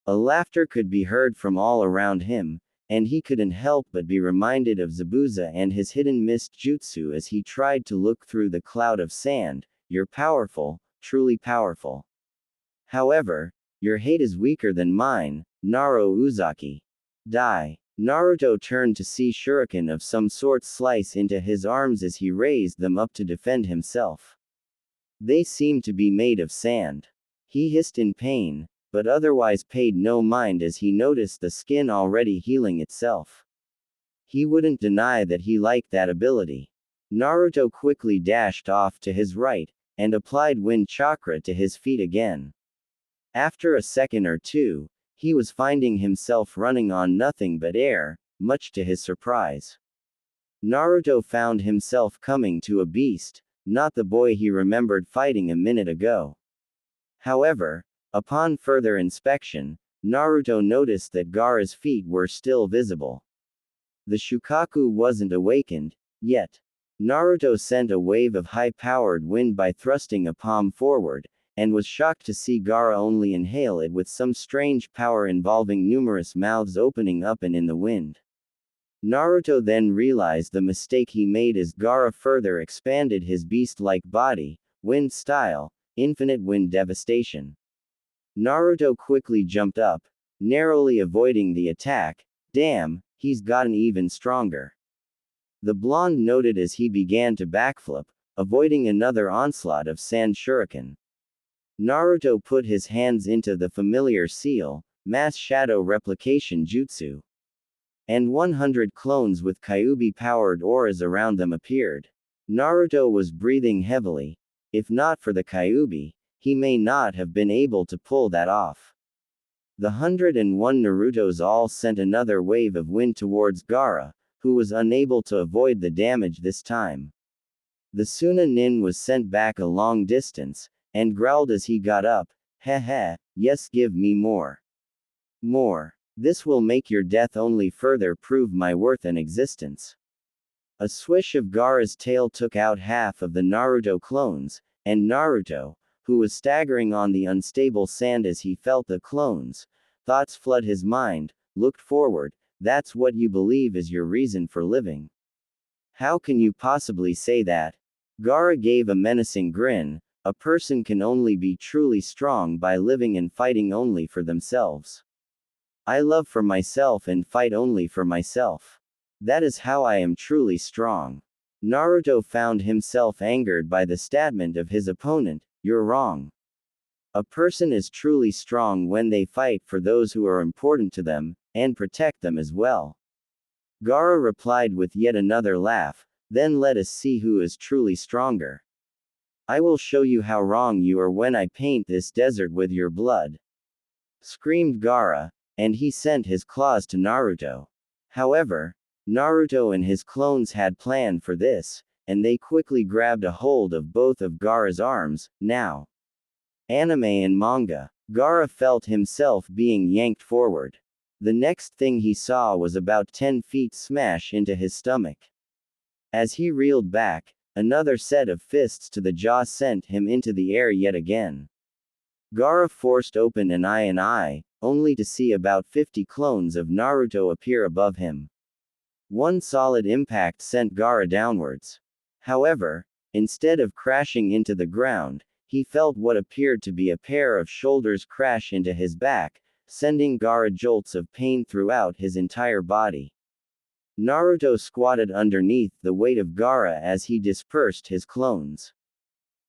A laughter could be heard from all around him, and he couldn't help but be reminded of Zabuza and his hidden mist jutsu as he tried to look through the cloud of sand. You're powerful, truly powerful. However, your hate is weaker than mine, Naro Uzaki. Die. Naruto turned to see shuriken of some sort slice into his arms as he raised them up to defend himself. They seemed to be made of sand. He hissed in pain, but otherwise paid no mind as he noticed the skin already healing itself. He wouldn't deny that he liked that ability. Naruto quickly dashed off to his right, and applied wind chakra to his feet again. After a second or two, he was finding himself running on nothing but air, much to his surprise. Naruto found himself coming to a beast, not the boy he remembered fighting a minute ago. However, upon further inspection, Naruto noticed that Gaara's feet were still visible. The Shukaku wasn't awakened, yet. Naruto sent a wave of high-powered wind by thrusting a palm forward, and was shocked to see Gaara only inhale it with some strange power involving numerous mouths opening up and in the wind. Naruto then realized the mistake he made as Gaara further expanded his beast-like body, wind style, infinite wind devastation. Naruto quickly jumped up, narrowly avoiding the attack. Damn, he's gotten even stronger. The blonde noted as he began to backflip, avoiding another onslaught of sand shuriken. Naruto put his hands into the familiar seal, mass shadow replication jutsu. And 100 clones with Kyuubi-powered auras around them appeared. Naruto was breathing heavily. If not for the Kyuubi, he may not have been able to pull that off. The 101 Narutos all sent another wave of wind towards Gaara, who was unable to avoid the damage this time. The Suna Nin was sent back a long distance, and growled as he got up, "Heh heh, yes, give me more. More. This will make your death only further prove my worth and existence." A swish of Gaara's tail took out half of the Naruto clones, and Naruto, who was staggering on the unstable sand as he felt the clones, thoughts flood his mind, looked forward. That's what you believe is your reason for living. How can you possibly say that? Gaara gave a menacing grin. A person can only be truly strong by living and fighting only for themselves. I love for myself and fight only for myself. That is how I am truly strong. Naruto found himself angered by the statement of his opponent. You're wrong. A person is truly strong when they fight for those who are important to them, and protect them as well. Gaara replied with yet another laugh. Then let us see who is truly stronger. I will show you how wrong you are when I paint this desert with your blood. Screamed Gaara, and he sent his claws to Naruto. However, Naruto and his clones had planned for this, and they quickly grabbed a hold of both of Gaara's arms. Now. Anime and manga. Gaara felt himself being yanked forward. The next thing he saw was about 10 feet smash into his stomach. As he reeled back, another set of fists to the jaw sent him into the air yet again. Gaara forced open an eye, only to see about 50 clones of Naruto appear above him. One solid impact sent Gaara downwards. However, instead of crashing into the ground, he felt what appeared to be a pair of shoulders crash into his back, sending Gaara jolts of pain throughout his entire body. Naruto squatted underneath the weight of Gaara as he dispersed his clones.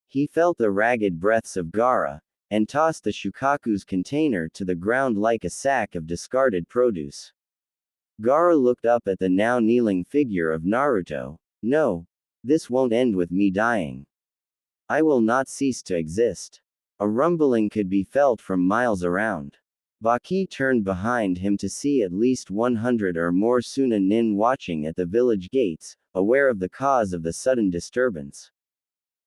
He felt the ragged breaths of Gaara, and tossed the Shukaku's container to the ground like a sack of discarded produce. Gaara looked up at the now kneeling figure of Naruto. No. This won't end with me dying. I will not cease to exist. A rumbling could be felt from miles around. Baki turned behind him to see at least 100 or more Suna nin watching at the village gates, aware of the cause of the sudden disturbance.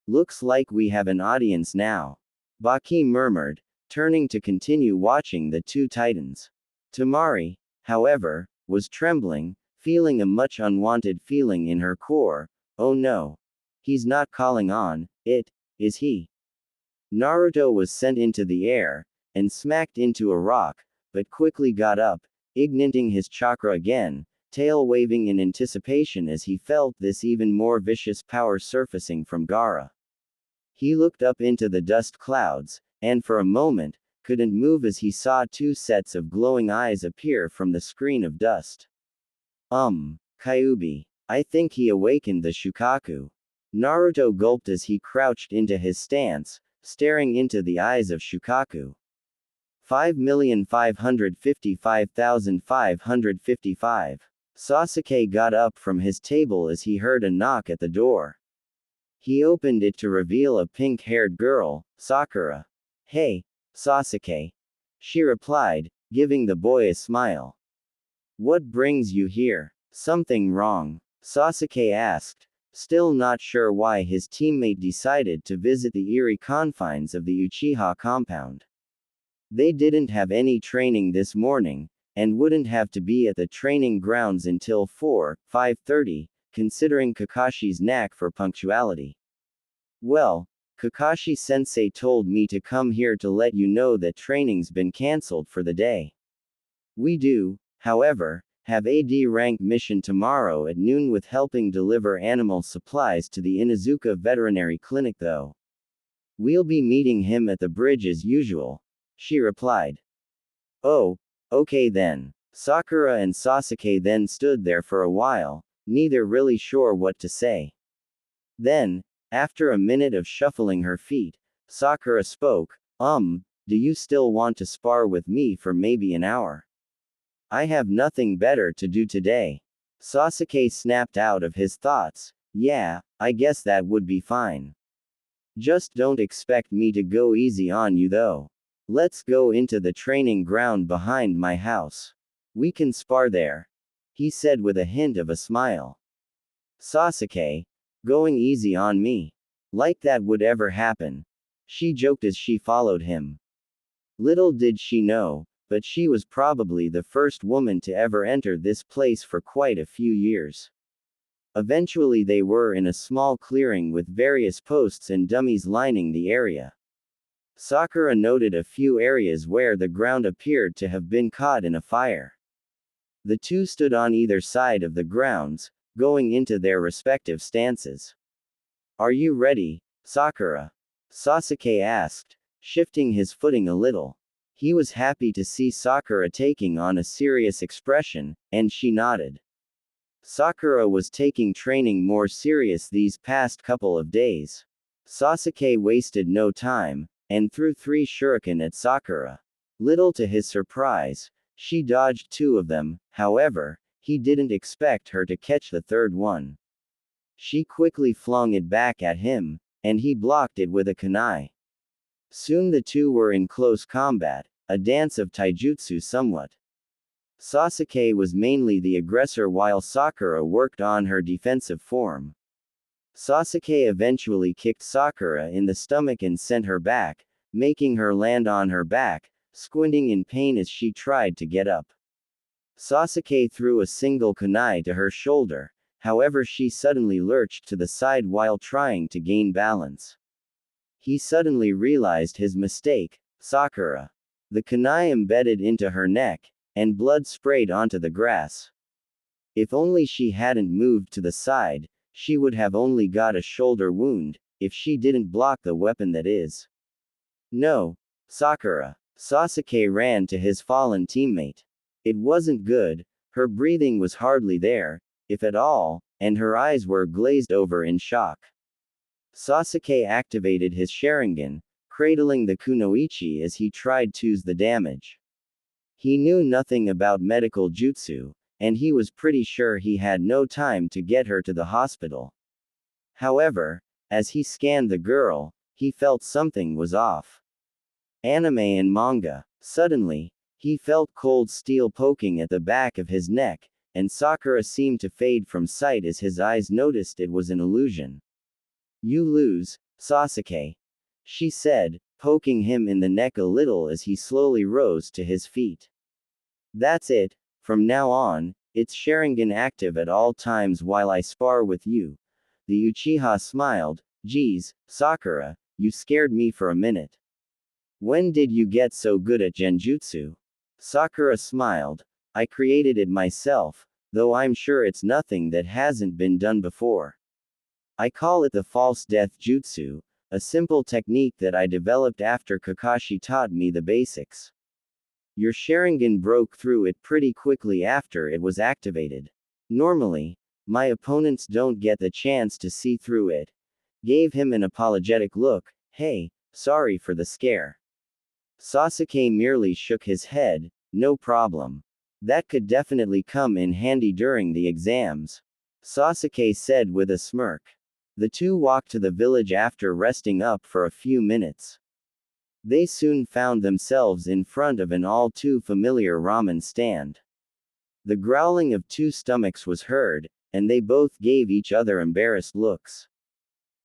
Looks like we have an audience now. Baki murmured, turning to continue watching the two titans. Temari, however, was trembling, feeling a much unwanted feeling in her core. Oh no. He's not calling on it, is he? Naruto was sent into the air, and smacked into a rock, but quickly got up, igniting his chakra again, tail waving in anticipation as he felt this even more vicious power surfacing from Gaara. He looked up into the dust clouds, and for a moment, couldn't move as he saw two sets of glowing eyes appear from the screen of dust. Kyuubi. I think he awakened the Shukaku. Naruto gulped as he crouched into his stance, staring into the eyes of Shukaku. 5,555,555. Sasuke got up from his table as he heard a knock at the door. He opened it to reveal a pink-haired girl, Sakura. Hey, Sasuke. She replied, giving the boy a smile. What brings you here? Something wrong? Sasuke asked, still not sure why his teammate decided to visit the eerie confines of the Uchiha compound. They didn't have any training this morning, and wouldn't have to be at the training grounds until 5:30, considering Kakashi's knack for punctuality. Well, Kakashi-sensei told me to come here to let you know that training's been cancelled for the day. We do, however, have a D-rank mission tomorrow at noon with helping deliver animal supplies to the Inuzuka Veterinary Clinic though. We'll be meeting him at the bridge as usual, she replied. Oh, okay then. Sakura and Sasuke then stood there for a while, neither really sure what to say. Then, after a minute of shuffling her feet, Sakura spoke, do you still want to spar with me for maybe an hour? I have nothing better to do today. Sasuke snapped out of his thoughts. Yeah, I guess that would be fine. Just don't expect me to go easy on you though. Let's go into the training ground behind my house. We can spar there, he said with a hint of a smile. Sasuke, going easy on me. Like that would ever happen. She joked as she followed him. Little did she know, but she was probably the first woman to ever enter this place for quite a few years. Eventually they were in a small clearing with various posts and dummies lining the area. Sakura noted a few areas where the ground appeared to have been caught in a fire. The two stood on either side of the grounds, going into their respective stances. Are you ready, Sakura? Sasuke asked, shifting his footing a little. He was happy to see Sakura taking on a serious expression, and she nodded. Sakura was taking training more serious these past couple of days. Sasuke wasted no time, and threw 3 shuriken at Sakura. Little to his surprise, she dodged 2 of them, however, he didn't expect her to catch the third one. She quickly flung it back at him, and he blocked it with a kunai. Soon the two were in close combat, a dance of taijutsu somewhat. Sasuke was mainly the aggressor while Sakura worked on her defensive form. Sasuke eventually kicked Sakura in the stomach and sent her back, making her land on her back, squinting in pain as she tried to get up. Sasuke threw a single kunai to her shoulder, however she suddenly lurched to the side while trying to gain balance. He suddenly realized his mistake. Sakura. The kunai embedded into her neck, and blood sprayed onto the grass. If only she hadn't moved to the side, she would have only got a shoulder wound, if she didn't block the weapon that is. No, Sakura. Sasuke ran to his fallen teammate. It wasn't good, her breathing was hardly there, if at all, and her eyes were glazed over in shock. Sasuke activated his Sharingan, cradling the kunoichi as he tried to ease the damage. He knew nothing about medical jutsu, and he was pretty sure he had no time to get her to the hospital. However, as he scanned the girl, he felt something was off. Anime and manga. Suddenly, he felt cold steel poking at the back of his neck, and Sakura seemed to fade from sight as his eyes noticed it was an illusion. "You lose, Sasuke," she said, poking him in the neck a little as he slowly rose to his feet. "That's it, from now on, it's Sharingan active at all times while I spar with you." The Uchiha smiled. "Geez, Sakura, you scared me for a minute. When did you get so good at genjutsu?" Sakura smiled. "I created it myself, though I'm sure it's nothing that hasn't been done before. I call it the false death jutsu, a simple technique that I developed after Kakashi taught me the basics. Your Sharingan broke through it pretty quickly after it was activated. Normally, my opponents don't get the chance to see through it." Gave him an apologetic look. "Hey, sorry for the scare." Sasuke merely shook his head. "No problem. That could definitely come in handy during the exams," Sasuke said with a smirk. The two walked to the village after resting up for a few minutes. They soon found themselves in front of an all too familiar ramen stand. The growling of two stomachs was heard, and they both gave each other embarrassed looks.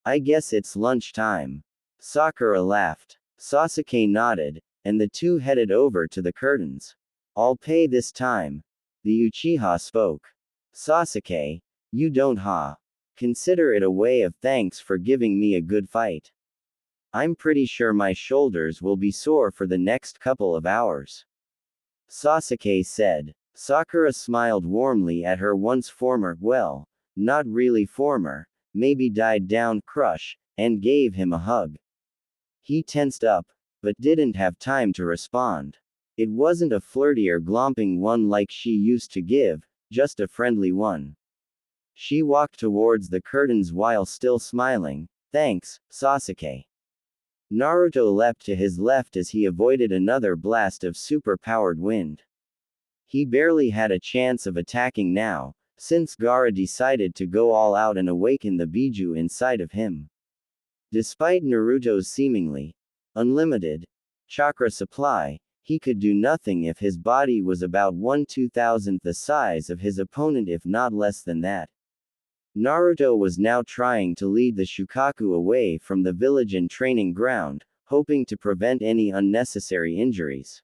"I guess it's lunch time." Sakura laughed. Sasuke nodded, and the two headed over to the curtains. "I'll pay this time." The Uchiha spoke. "Sasuke, you don't consider it a way of thanks for giving me a good fight. I'm pretty sure my shoulders will be sore for the next couple of hours," Sasuke said. Sakura smiled warmly at her once former, well, not really former, maybe died down crush, and gave him a hug. He tensed up, but didn't have time to respond. It wasn't a flirty or glomping one like she used to give, just a friendly one. She walked towards the curtains while still smiling. "Thanks, Sasuke." Naruto leapt to his left as he avoided another blast of super-powered wind. He barely had a chance of attacking now, since Gaara decided to go all out and awaken the Biju inside of him. Despite Naruto's seemingly unlimited chakra supply, he could do nothing if his body was about 1/2000th the size of his opponent, if not less than that. Naruto was now trying to lead the Shukaku away from the village and training ground, hoping to prevent any unnecessary injuries.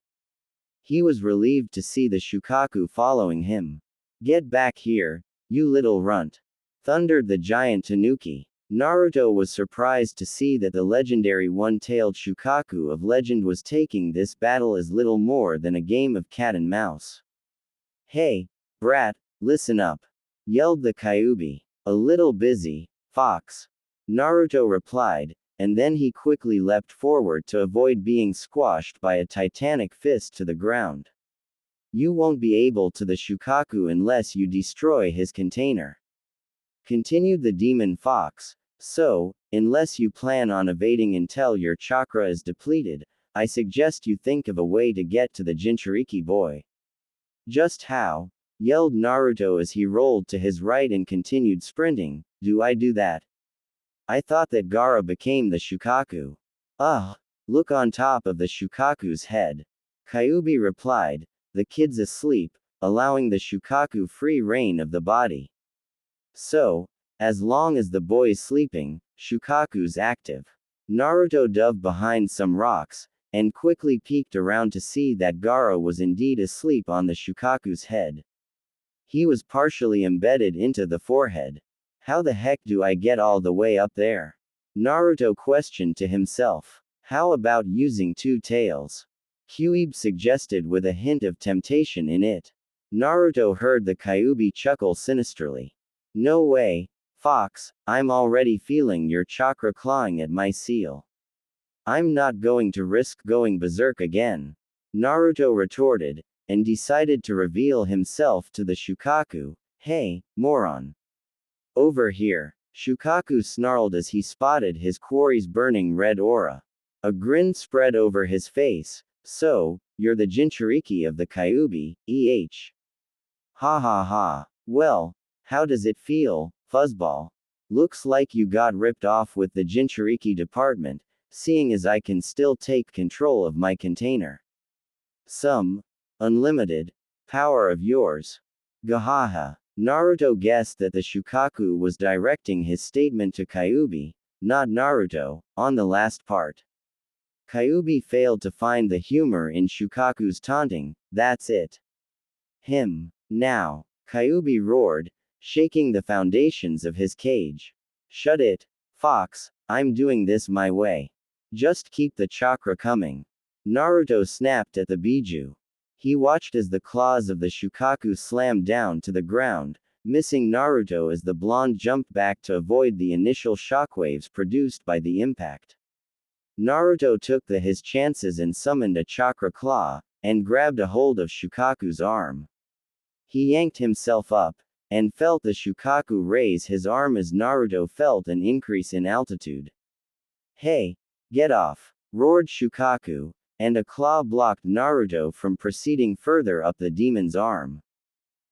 He was relieved to see the Shukaku following him. "Get back here, you little runt!" thundered the giant Tanuki. Naruto was surprised to see that the legendary one-tailed Shukaku of legend was taking this battle as little more than a game of cat and mouse. "Hey, brat, listen up!" yelled the Kyuubi. "A little busy, fox," Naruto replied, and then he quickly leapt forward to avoid being squashed by a titanic fist to the ground. "You won't be able to the Shukaku unless you destroy his container," continued the demon fox. "So, unless you plan on evading until your chakra is depleted, I suggest you think of a way to get to the Jinchuriki boy." "Just how?" yelled Naruto as he rolled to his right and continued sprinting. "Do I do that? I thought that Gaara became the Shukaku." "Ugh, look on top of the Shukaku's head," Kyuubi replied. "The kid's asleep, allowing the Shukaku free reign of the body. So, as long as the boy's sleeping, Shukaku's active." Naruto dove behind some rocks, and quickly peeked around to see that Gaara was indeed asleep on the Shukaku's head. He was partially embedded into the forehead. "How the heck do I get all the way up there?" Naruto questioned to himself. "How about using two tails?" Kyuubi suggested with a hint of temptation in it. Naruto heard the Kyuubi chuckle sinisterly. "No way, fox, I'm already feeling your chakra clawing at my seal. I'm not going to risk going berserk again," Naruto retorted, and decided to reveal himself to the Shukaku. Hey, moron. Over here. Shukaku snarled as he spotted his quarry's burning red aura. A grin spread over his face. So, you're the Jinchuriki of the Kyuubi, Ha ha ha. Well, how does it feel, fuzzball? Looks like you got ripped off with the Jinchuriki department, seeing as I can still take control of my container. Some unlimited power of yours. Gahaha. Naruto guessed that the Shukaku was directing his statement to Kyuubi, not Naruto, on the last part. Kyuubi failed to find the humor in Shukaku's taunting, that's it. Now. Kyuubi roared, shaking the foundations of his cage. Shut it, Fox, I'm doing this my way. Just keep the chakra coming. Naruto snapped at the Biju. He watched as the claws of the Shukaku slammed down to the ground, missing Naruto as the blonde jumped back to avoid the initial shockwaves produced by the impact. Naruto took his chances and summoned a chakra claw, and grabbed a hold of Shukaku's arm. He yanked himself up, and felt the Shukaku raise his arm as Naruto felt an increase in altitude. Hey, get off, roared Shukaku, and a claw blocked Naruto from proceeding further up the demon's arm.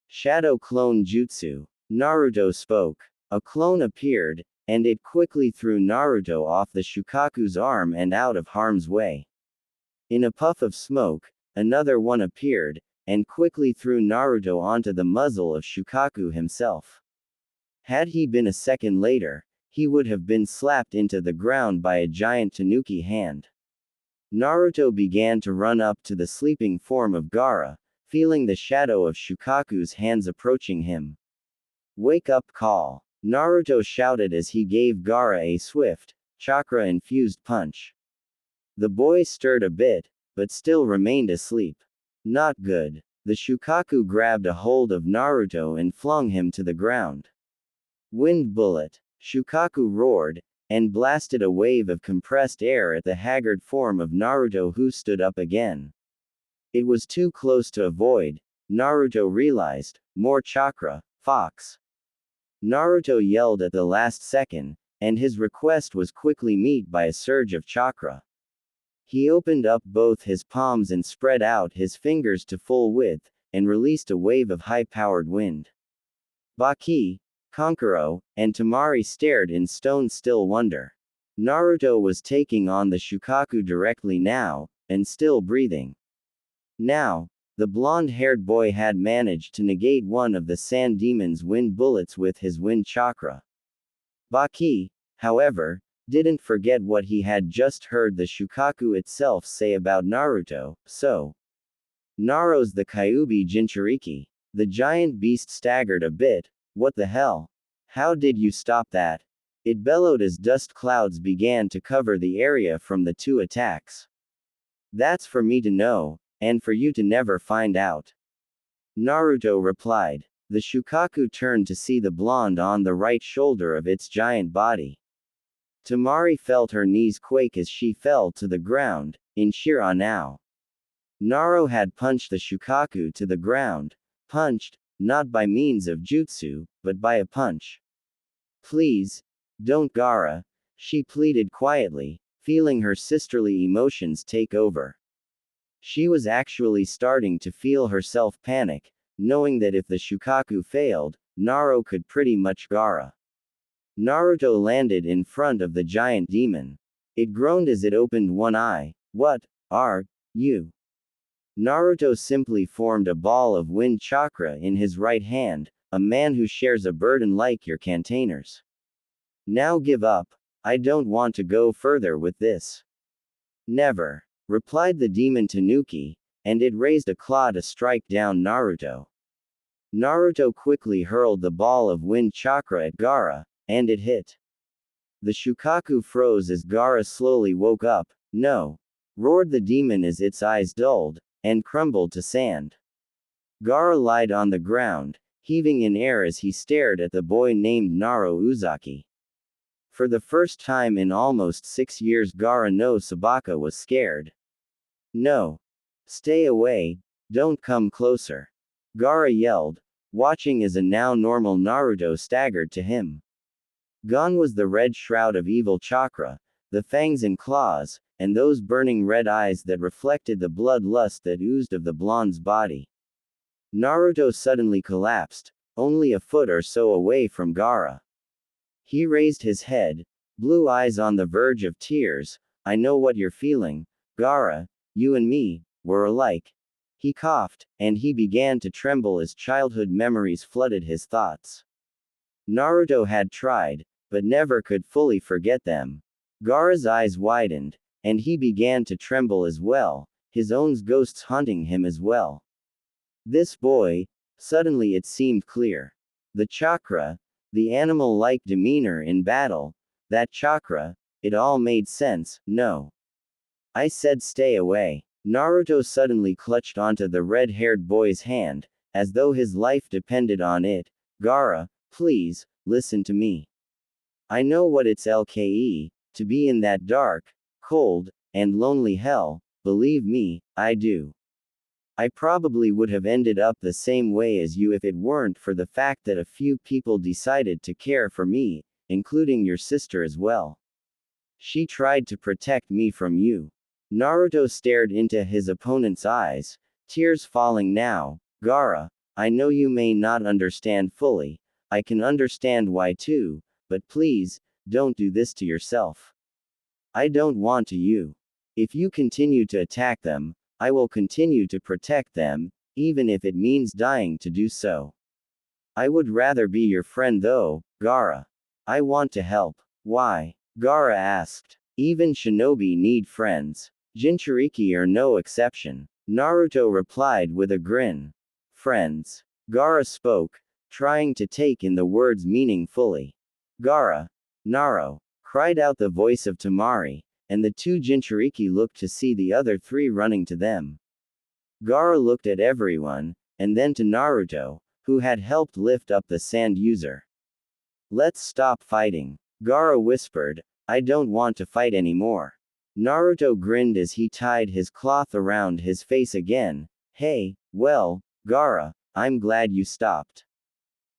Shadow Clone Jutsu. Naruto spoke. A clone appeared, and it quickly threw Naruto off the Shukaku's arm and out of harm's way. In a puff of smoke, another one appeared, and quickly threw Naruto onto the muzzle of Shukaku himself. Had he been a second later, he would have been slapped into the ground by a giant tanuki hand. Naruto began to run up to the sleeping form of Gaara, feeling the shadow of Shukaku's hands approaching him. Wake up call. Naruto shouted as he gave Gaara a swift, chakra-infused punch. The boy stirred a bit, but still remained asleep. Not good. The Shukaku grabbed a hold of Naruto and flung him to the ground. Wind bullet. Shukaku roared, and blasted a wave of compressed air at the haggard form of Naruto, who stood up again. It was too close to avoid, Naruto realized. More chakra, Fox. Naruto yelled at the last second, and his request was quickly met by a surge of chakra. He opened up both his palms and spread out his fingers to full width, and released a wave of high-powered wind. Baki, Kankuro, and Temari stared in stone-still wonder. Naruto was taking on the Shukaku directly now, and still breathing. Now, the blonde-haired boy had managed to negate one of the sand demon's wind bullets with his wind chakra. Baki, however, didn't forget what he had just heard the Shukaku itself say about Naruto, so. Naruto's the Kyuubi Jinchuriki. The giant beast staggered a bit. What the hell? How did you stop that? It bellowed as dust clouds began to cover the area from the two attacks. That's for me to know, and for you to never find out. Naruto replied. The Shukaku turned to see the blonde on the right shoulder of its giant body. Temari felt her knees quake as she fell to the ground, in sheer awe now. Naruto had punched the Shukaku to the ground, punched, not by means of jutsu, but by a punch. Please, don't Gaara, she pleaded quietly, feeling her sisterly emotions take over. She was actually starting to feel herself panic, knowing that if the Shukaku failed, Naruto could pretty much Gaara. Naruto landed in front of the giant demon. It groaned as it opened one eye. What are you? Naruto simply formed a ball of wind chakra in his right hand, a man who shares a burden like your containers. Now give up, I don't want to go further with this. Never, replied the demon tanuki, and it raised a claw to strike down Naruto. Naruto quickly hurled the ball of wind chakra at Gaara, and it hit. The Shukaku froze as Gaara slowly woke up. No, roared the demon as its eyes dulled, and crumbled to sand. Gaara lied on the ground, heaving in air as he stared at the boy named Naru Uzaki. For the first time in almost 6 years, Gaara no Sabaka was scared. No. Stay away, don't come closer. Gaara yelled, watching as a now normal Naruto staggered to him. Gone was the red shroud of evil chakra, the fangs and claws, and those burning red eyes that reflected the bloodlust that oozed of the blonde's body. Naruto suddenly collapsed, only a foot or so away from Gaara. He raised his head, blue eyes on the verge of tears. I know what you're feeling, Gaara, you and me, were alike. He coughed, and he began to tremble as childhood memories flooded his thoughts. Naruto had tried, but never could fully forget them. Gaara's eyes widened, and he began to tremble as well, his own ghosts haunting him as well. This boy, suddenly it seemed clear. The chakra, the animal-like demeanor in battle, that chakra, it all made sense. No. I said stay away. Naruto suddenly clutched onto the red-haired boy's hand, as though his life depended on it. Gaara, please, listen to me. I know what it's like to be in that dark, cold, and lonely hell, believe me, I do. I probably would have ended up the same way as you if it weren't for the fact that a few people decided to care for me, including your sister as well. She tried to protect me from you. Naruto stared into his opponent's eyes, tears falling now. Gaara, I know you may not understand fully, I can understand why too, but please, don't do this to yourself. I don't want to you. If you continue to attack them, I will continue to protect them, even if it means dying to do so. I would rather be your friend though, Gaara. I want to help. Why? Gaara asked. Even shinobi need friends. Jinchuriki are no exception. Naruto replied with a grin. Friends. Gaara spoke, trying to take in the words meaningfully. Gaara. Naro. Cried out the voice of Temari, and the two Jinchuriki looked to see the other three running to them. Gaara looked at everyone, and then to Naruto, who had helped lift up the sand user. Let's stop fighting. Gaara whispered, I don't want to fight anymore. Naruto grinned as he tied his cloth around his face again. Hey, well, Gaara, I'm glad you stopped.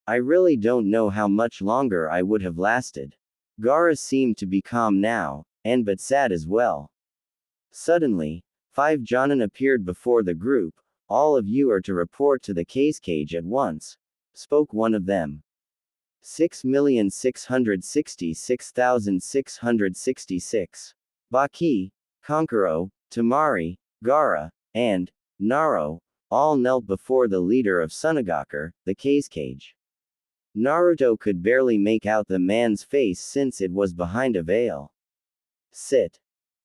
I really don't know how much longer I would have lasted. Gaara seemed to be calm now, and but sad as well. Suddenly, 5 Jonin appeared before the group. All of you are to report to the case cage at once, spoke one of them. 6,666,666. Baki, Kankuro, Temari, Gaara, and Naro, all knelt before the leader of Sunagakur, the case cage. Naruto could barely make out the man's face since it was behind a veil. Sit.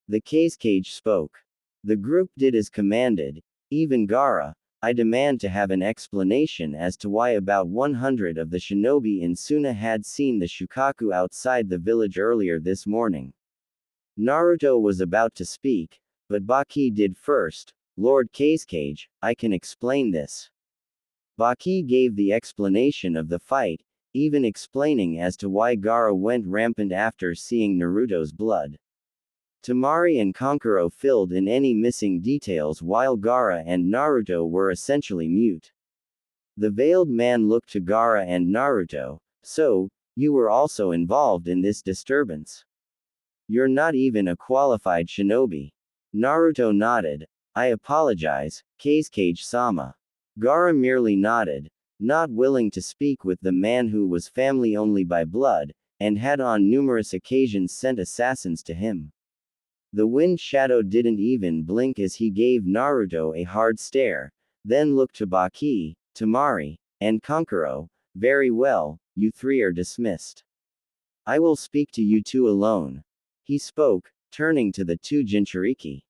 The case cage spoke. The group did as commanded. Even Gaara, I demand to have an explanation as to why about 100 of the shinobi in Suna had seen the Shukaku outside the village earlier this morning. Naruto was about to speak, but Baki did first. Lord Casecage, I can explain this. Baki gave the explanation of the fight, even explaining as to why Gaara went rampant after seeing Naruto's blood. Temari and Kankuro filled in any missing details while Gaara and Naruto were essentially mute. The veiled man looked to Gaara and Naruto. So, you were also involved in this disturbance. You're not even a qualified shinobi. Naruto nodded. I apologize, Casecage-sama. Gaara merely nodded, not willing to speak with the man who was family only by blood, and had on numerous occasions sent assassins to him. The wind shadow didn't even blink as he gave Naruto a hard stare, then looked to Baki, Temari, and Kankuro. Very well, you three are dismissed. I will speak to you two alone. He spoke, turning to the two Jinchuriki.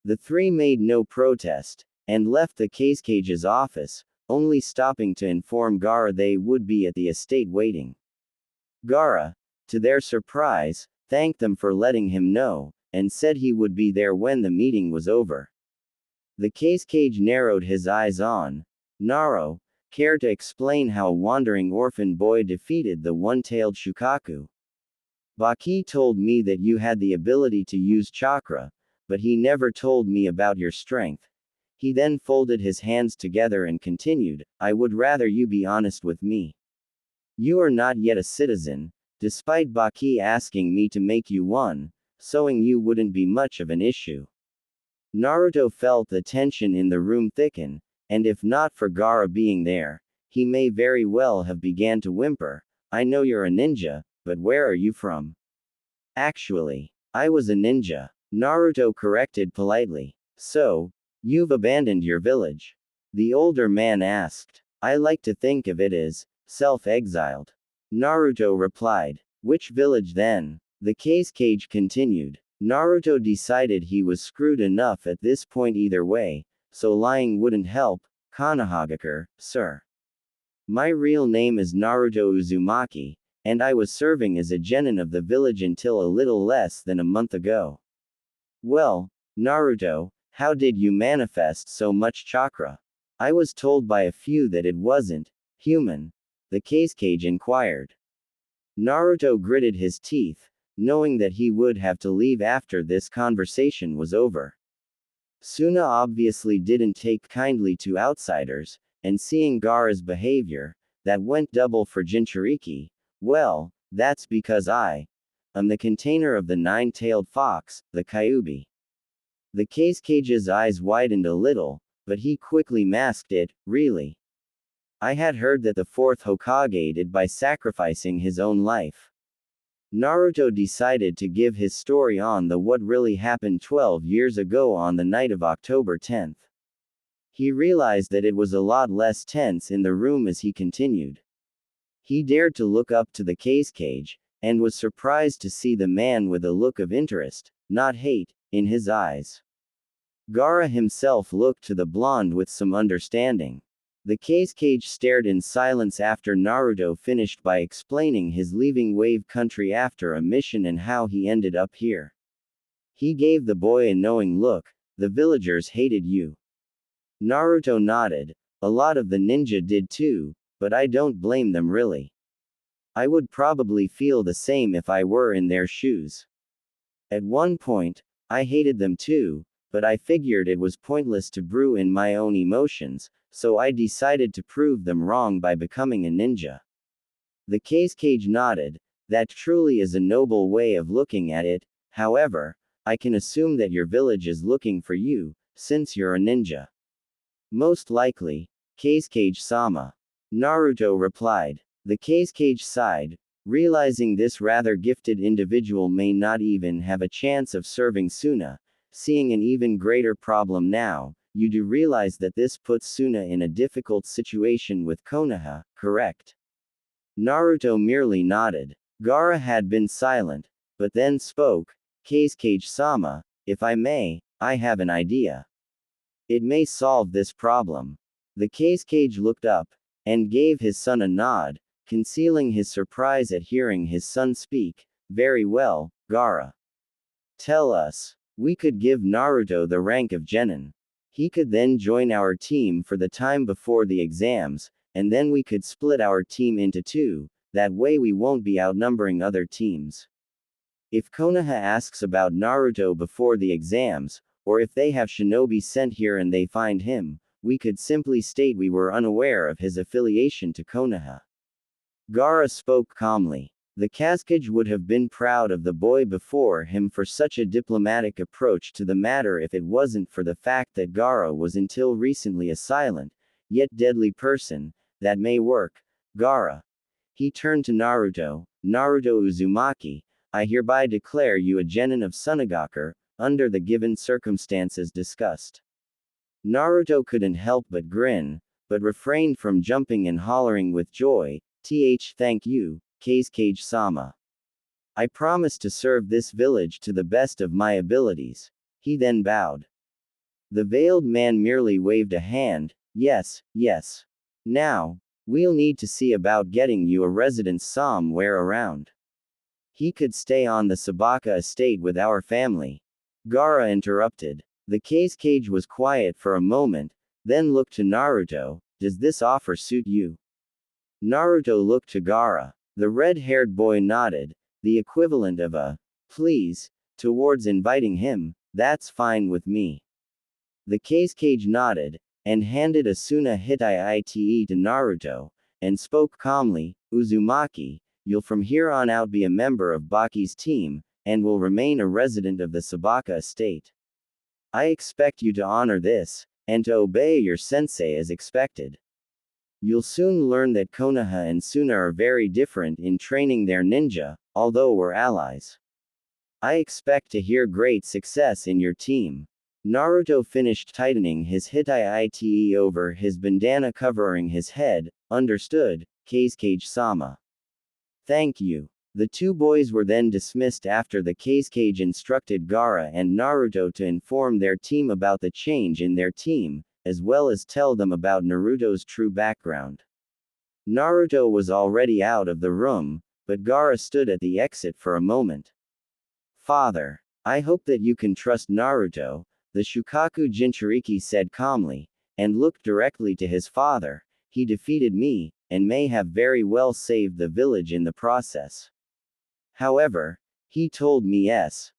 The three made no protest, and left the Casecage's office, only stopping to inform Gaara they would be at the estate waiting. Gaara, to their surprise, thanked them for letting him know, and said he would be there when the meeting was over. The Casecage narrowed his eyes on Naro. Care to explain how a wandering orphan boy defeated the one-tailed Shukaku? Baki told me that you had the ability to use chakra, but he never told me about your strength. He then folded his hands together and continued, I would rather you be honest with me. You are not yet a citizen, despite Baki asking me to make you one, sewing you wouldn't be much of an issue. Naruto felt the tension in the room thicken, and if not for Gaara being there, he may very well have began to whimper, I know you're a ninja, but where are you from? Actually, I was a ninja, Naruto corrected politely. So, you've abandoned your village? The older man asked. I like to think of it as self-exiled. Naruto replied. Which village then? The case cage continued. Naruto decided he was screwed enough at this point either way, so lying wouldn't help. Konoha, sir. My real name is Naruto Uzumaki, and I was serving as a genin of the village until a little less than a month ago. Well, Naruto, how did you manifest so much chakra? I was told by a few that it wasn't human. The case cage inquired. Naruto gritted his teeth, knowing that he would have to leave after this conversation was over. Suna obviously didn't take kindly to outsiders, and seeing Gaara's behavior, that went double for Jinchuriki, well, that's because I am the container of the nine-tailed fox, the Kyuubi. The case cage's eyes widened a little, but he quickly masked it, really. I had heard that the fourth Hokage did by sacrificing his own life. Naruto decided to give his story on the what really happened 12 years ago on the night of October 10th. He realized that it was a lot less tense in the room as he continued. He dared to look up to the case cage, and was surprised to see the man with a look of interest, not hate, in his eyes. Gaara himself looked to the blonde with some understanding. The case cage stared in silence after Naruto finished by explaining his leaving Wave Country after a mission and how he ended up here. He gave the boy a knowing look, the villagers hated you. Naruto nodded. A lot of the ninja did too, but I don't blame them really. I would probably feel the same if I were in their shoes. At one point, I hated them too, but I figured it was pointless to brew in my own emotions, so I decided to prove them wrong by becoming a ninja. The case cage nodded. That truly is a noble way of looking at it. However, I can assume that your village is looking for you, since you're a ninja. Most likely, case cage-sama. Naruto replied. The case cage sighed, realizing this rather gifted individual may not even have a chance of serving Suna. Seeing an even greater problem now, you do realize that this puts Suna in a difficult situation with Konoha, correct? Naruto merely nodded. Gaara had been silent, but then spoke. Case Cage-sama, if I may, I have an idea. It may solve this problem. The case cage looked up, and gave his son a nod, concealing his surprise at hearing his son speak. Very well, Gaara. Tell us. We could give Naruto the rank of genin. He could then join our team for the time before the exams, and then we could split our team into two, that way we won't be outnumbering other teams. If Konoha asks about Naruto before the exams, or if they have shinobi sent here and they find him, we could simply state we were unaware of his affiliation to Konoha. Gaara spoke calmly. The Cascage would have been proud of the boy before him for such a diplomatic approach to the matter if it wasn't for the fact that Gaara was until recently a silent, yet deadly person. That may work. Gaara. He turned to Naruto. Naruto Uzumaki, I hereby declare you a genin of Sunagaku, under the given circumstances discussed. Naruto couldn't help but grin, but refrained from jumping and hollering with joy. Thank you, Case Cage-sama. I promise to serve this village to the best of my abilities. He then bowed. The veiled man merely waved a hand. Yes, yes. Now, we'll need to see about getting you a residence somewhere around. He could stay on the Sabaka estate with our family. Gaara interrupted. The case cage was quiet for a moment, then looked to Naruto. Does this offer suit you? Naruto looked to Gaara. The red-haired boy nodded, the equivalent of a please, towards inviting him. That's fine with me. The Kazekage nodded, and handed a Suna Hitai Ite to Naruto, and spoke calmly, Uzumaki, you'll from here on out be a member of Baki's team, and will remain a resident of the Sabaka estate. I expect you to honor this, and to obey your sensei as expected. You'll soon learn that Konoha and Suna are very different in training their ninja, although we're allies. I expect to hear great success in your team. Naruto finished tightening his Hitai Ite over his bandana covering his head. Understood, Kazekage-sama. Thank you. The two boys were then dismissed after the Kazekage instructed Gaara and Naruto to inform their team about the change in their team, as well as tell them about Naruto's true background. Naruto was already out of the room, but Gaara stood at the exit for a moment. Father, I hope that you can trust Naruto, the Shukaku Jinchuriki said calmly, and looked directly to his father. He defeated me, and may have very well saved the village in the process. However, he told me yes.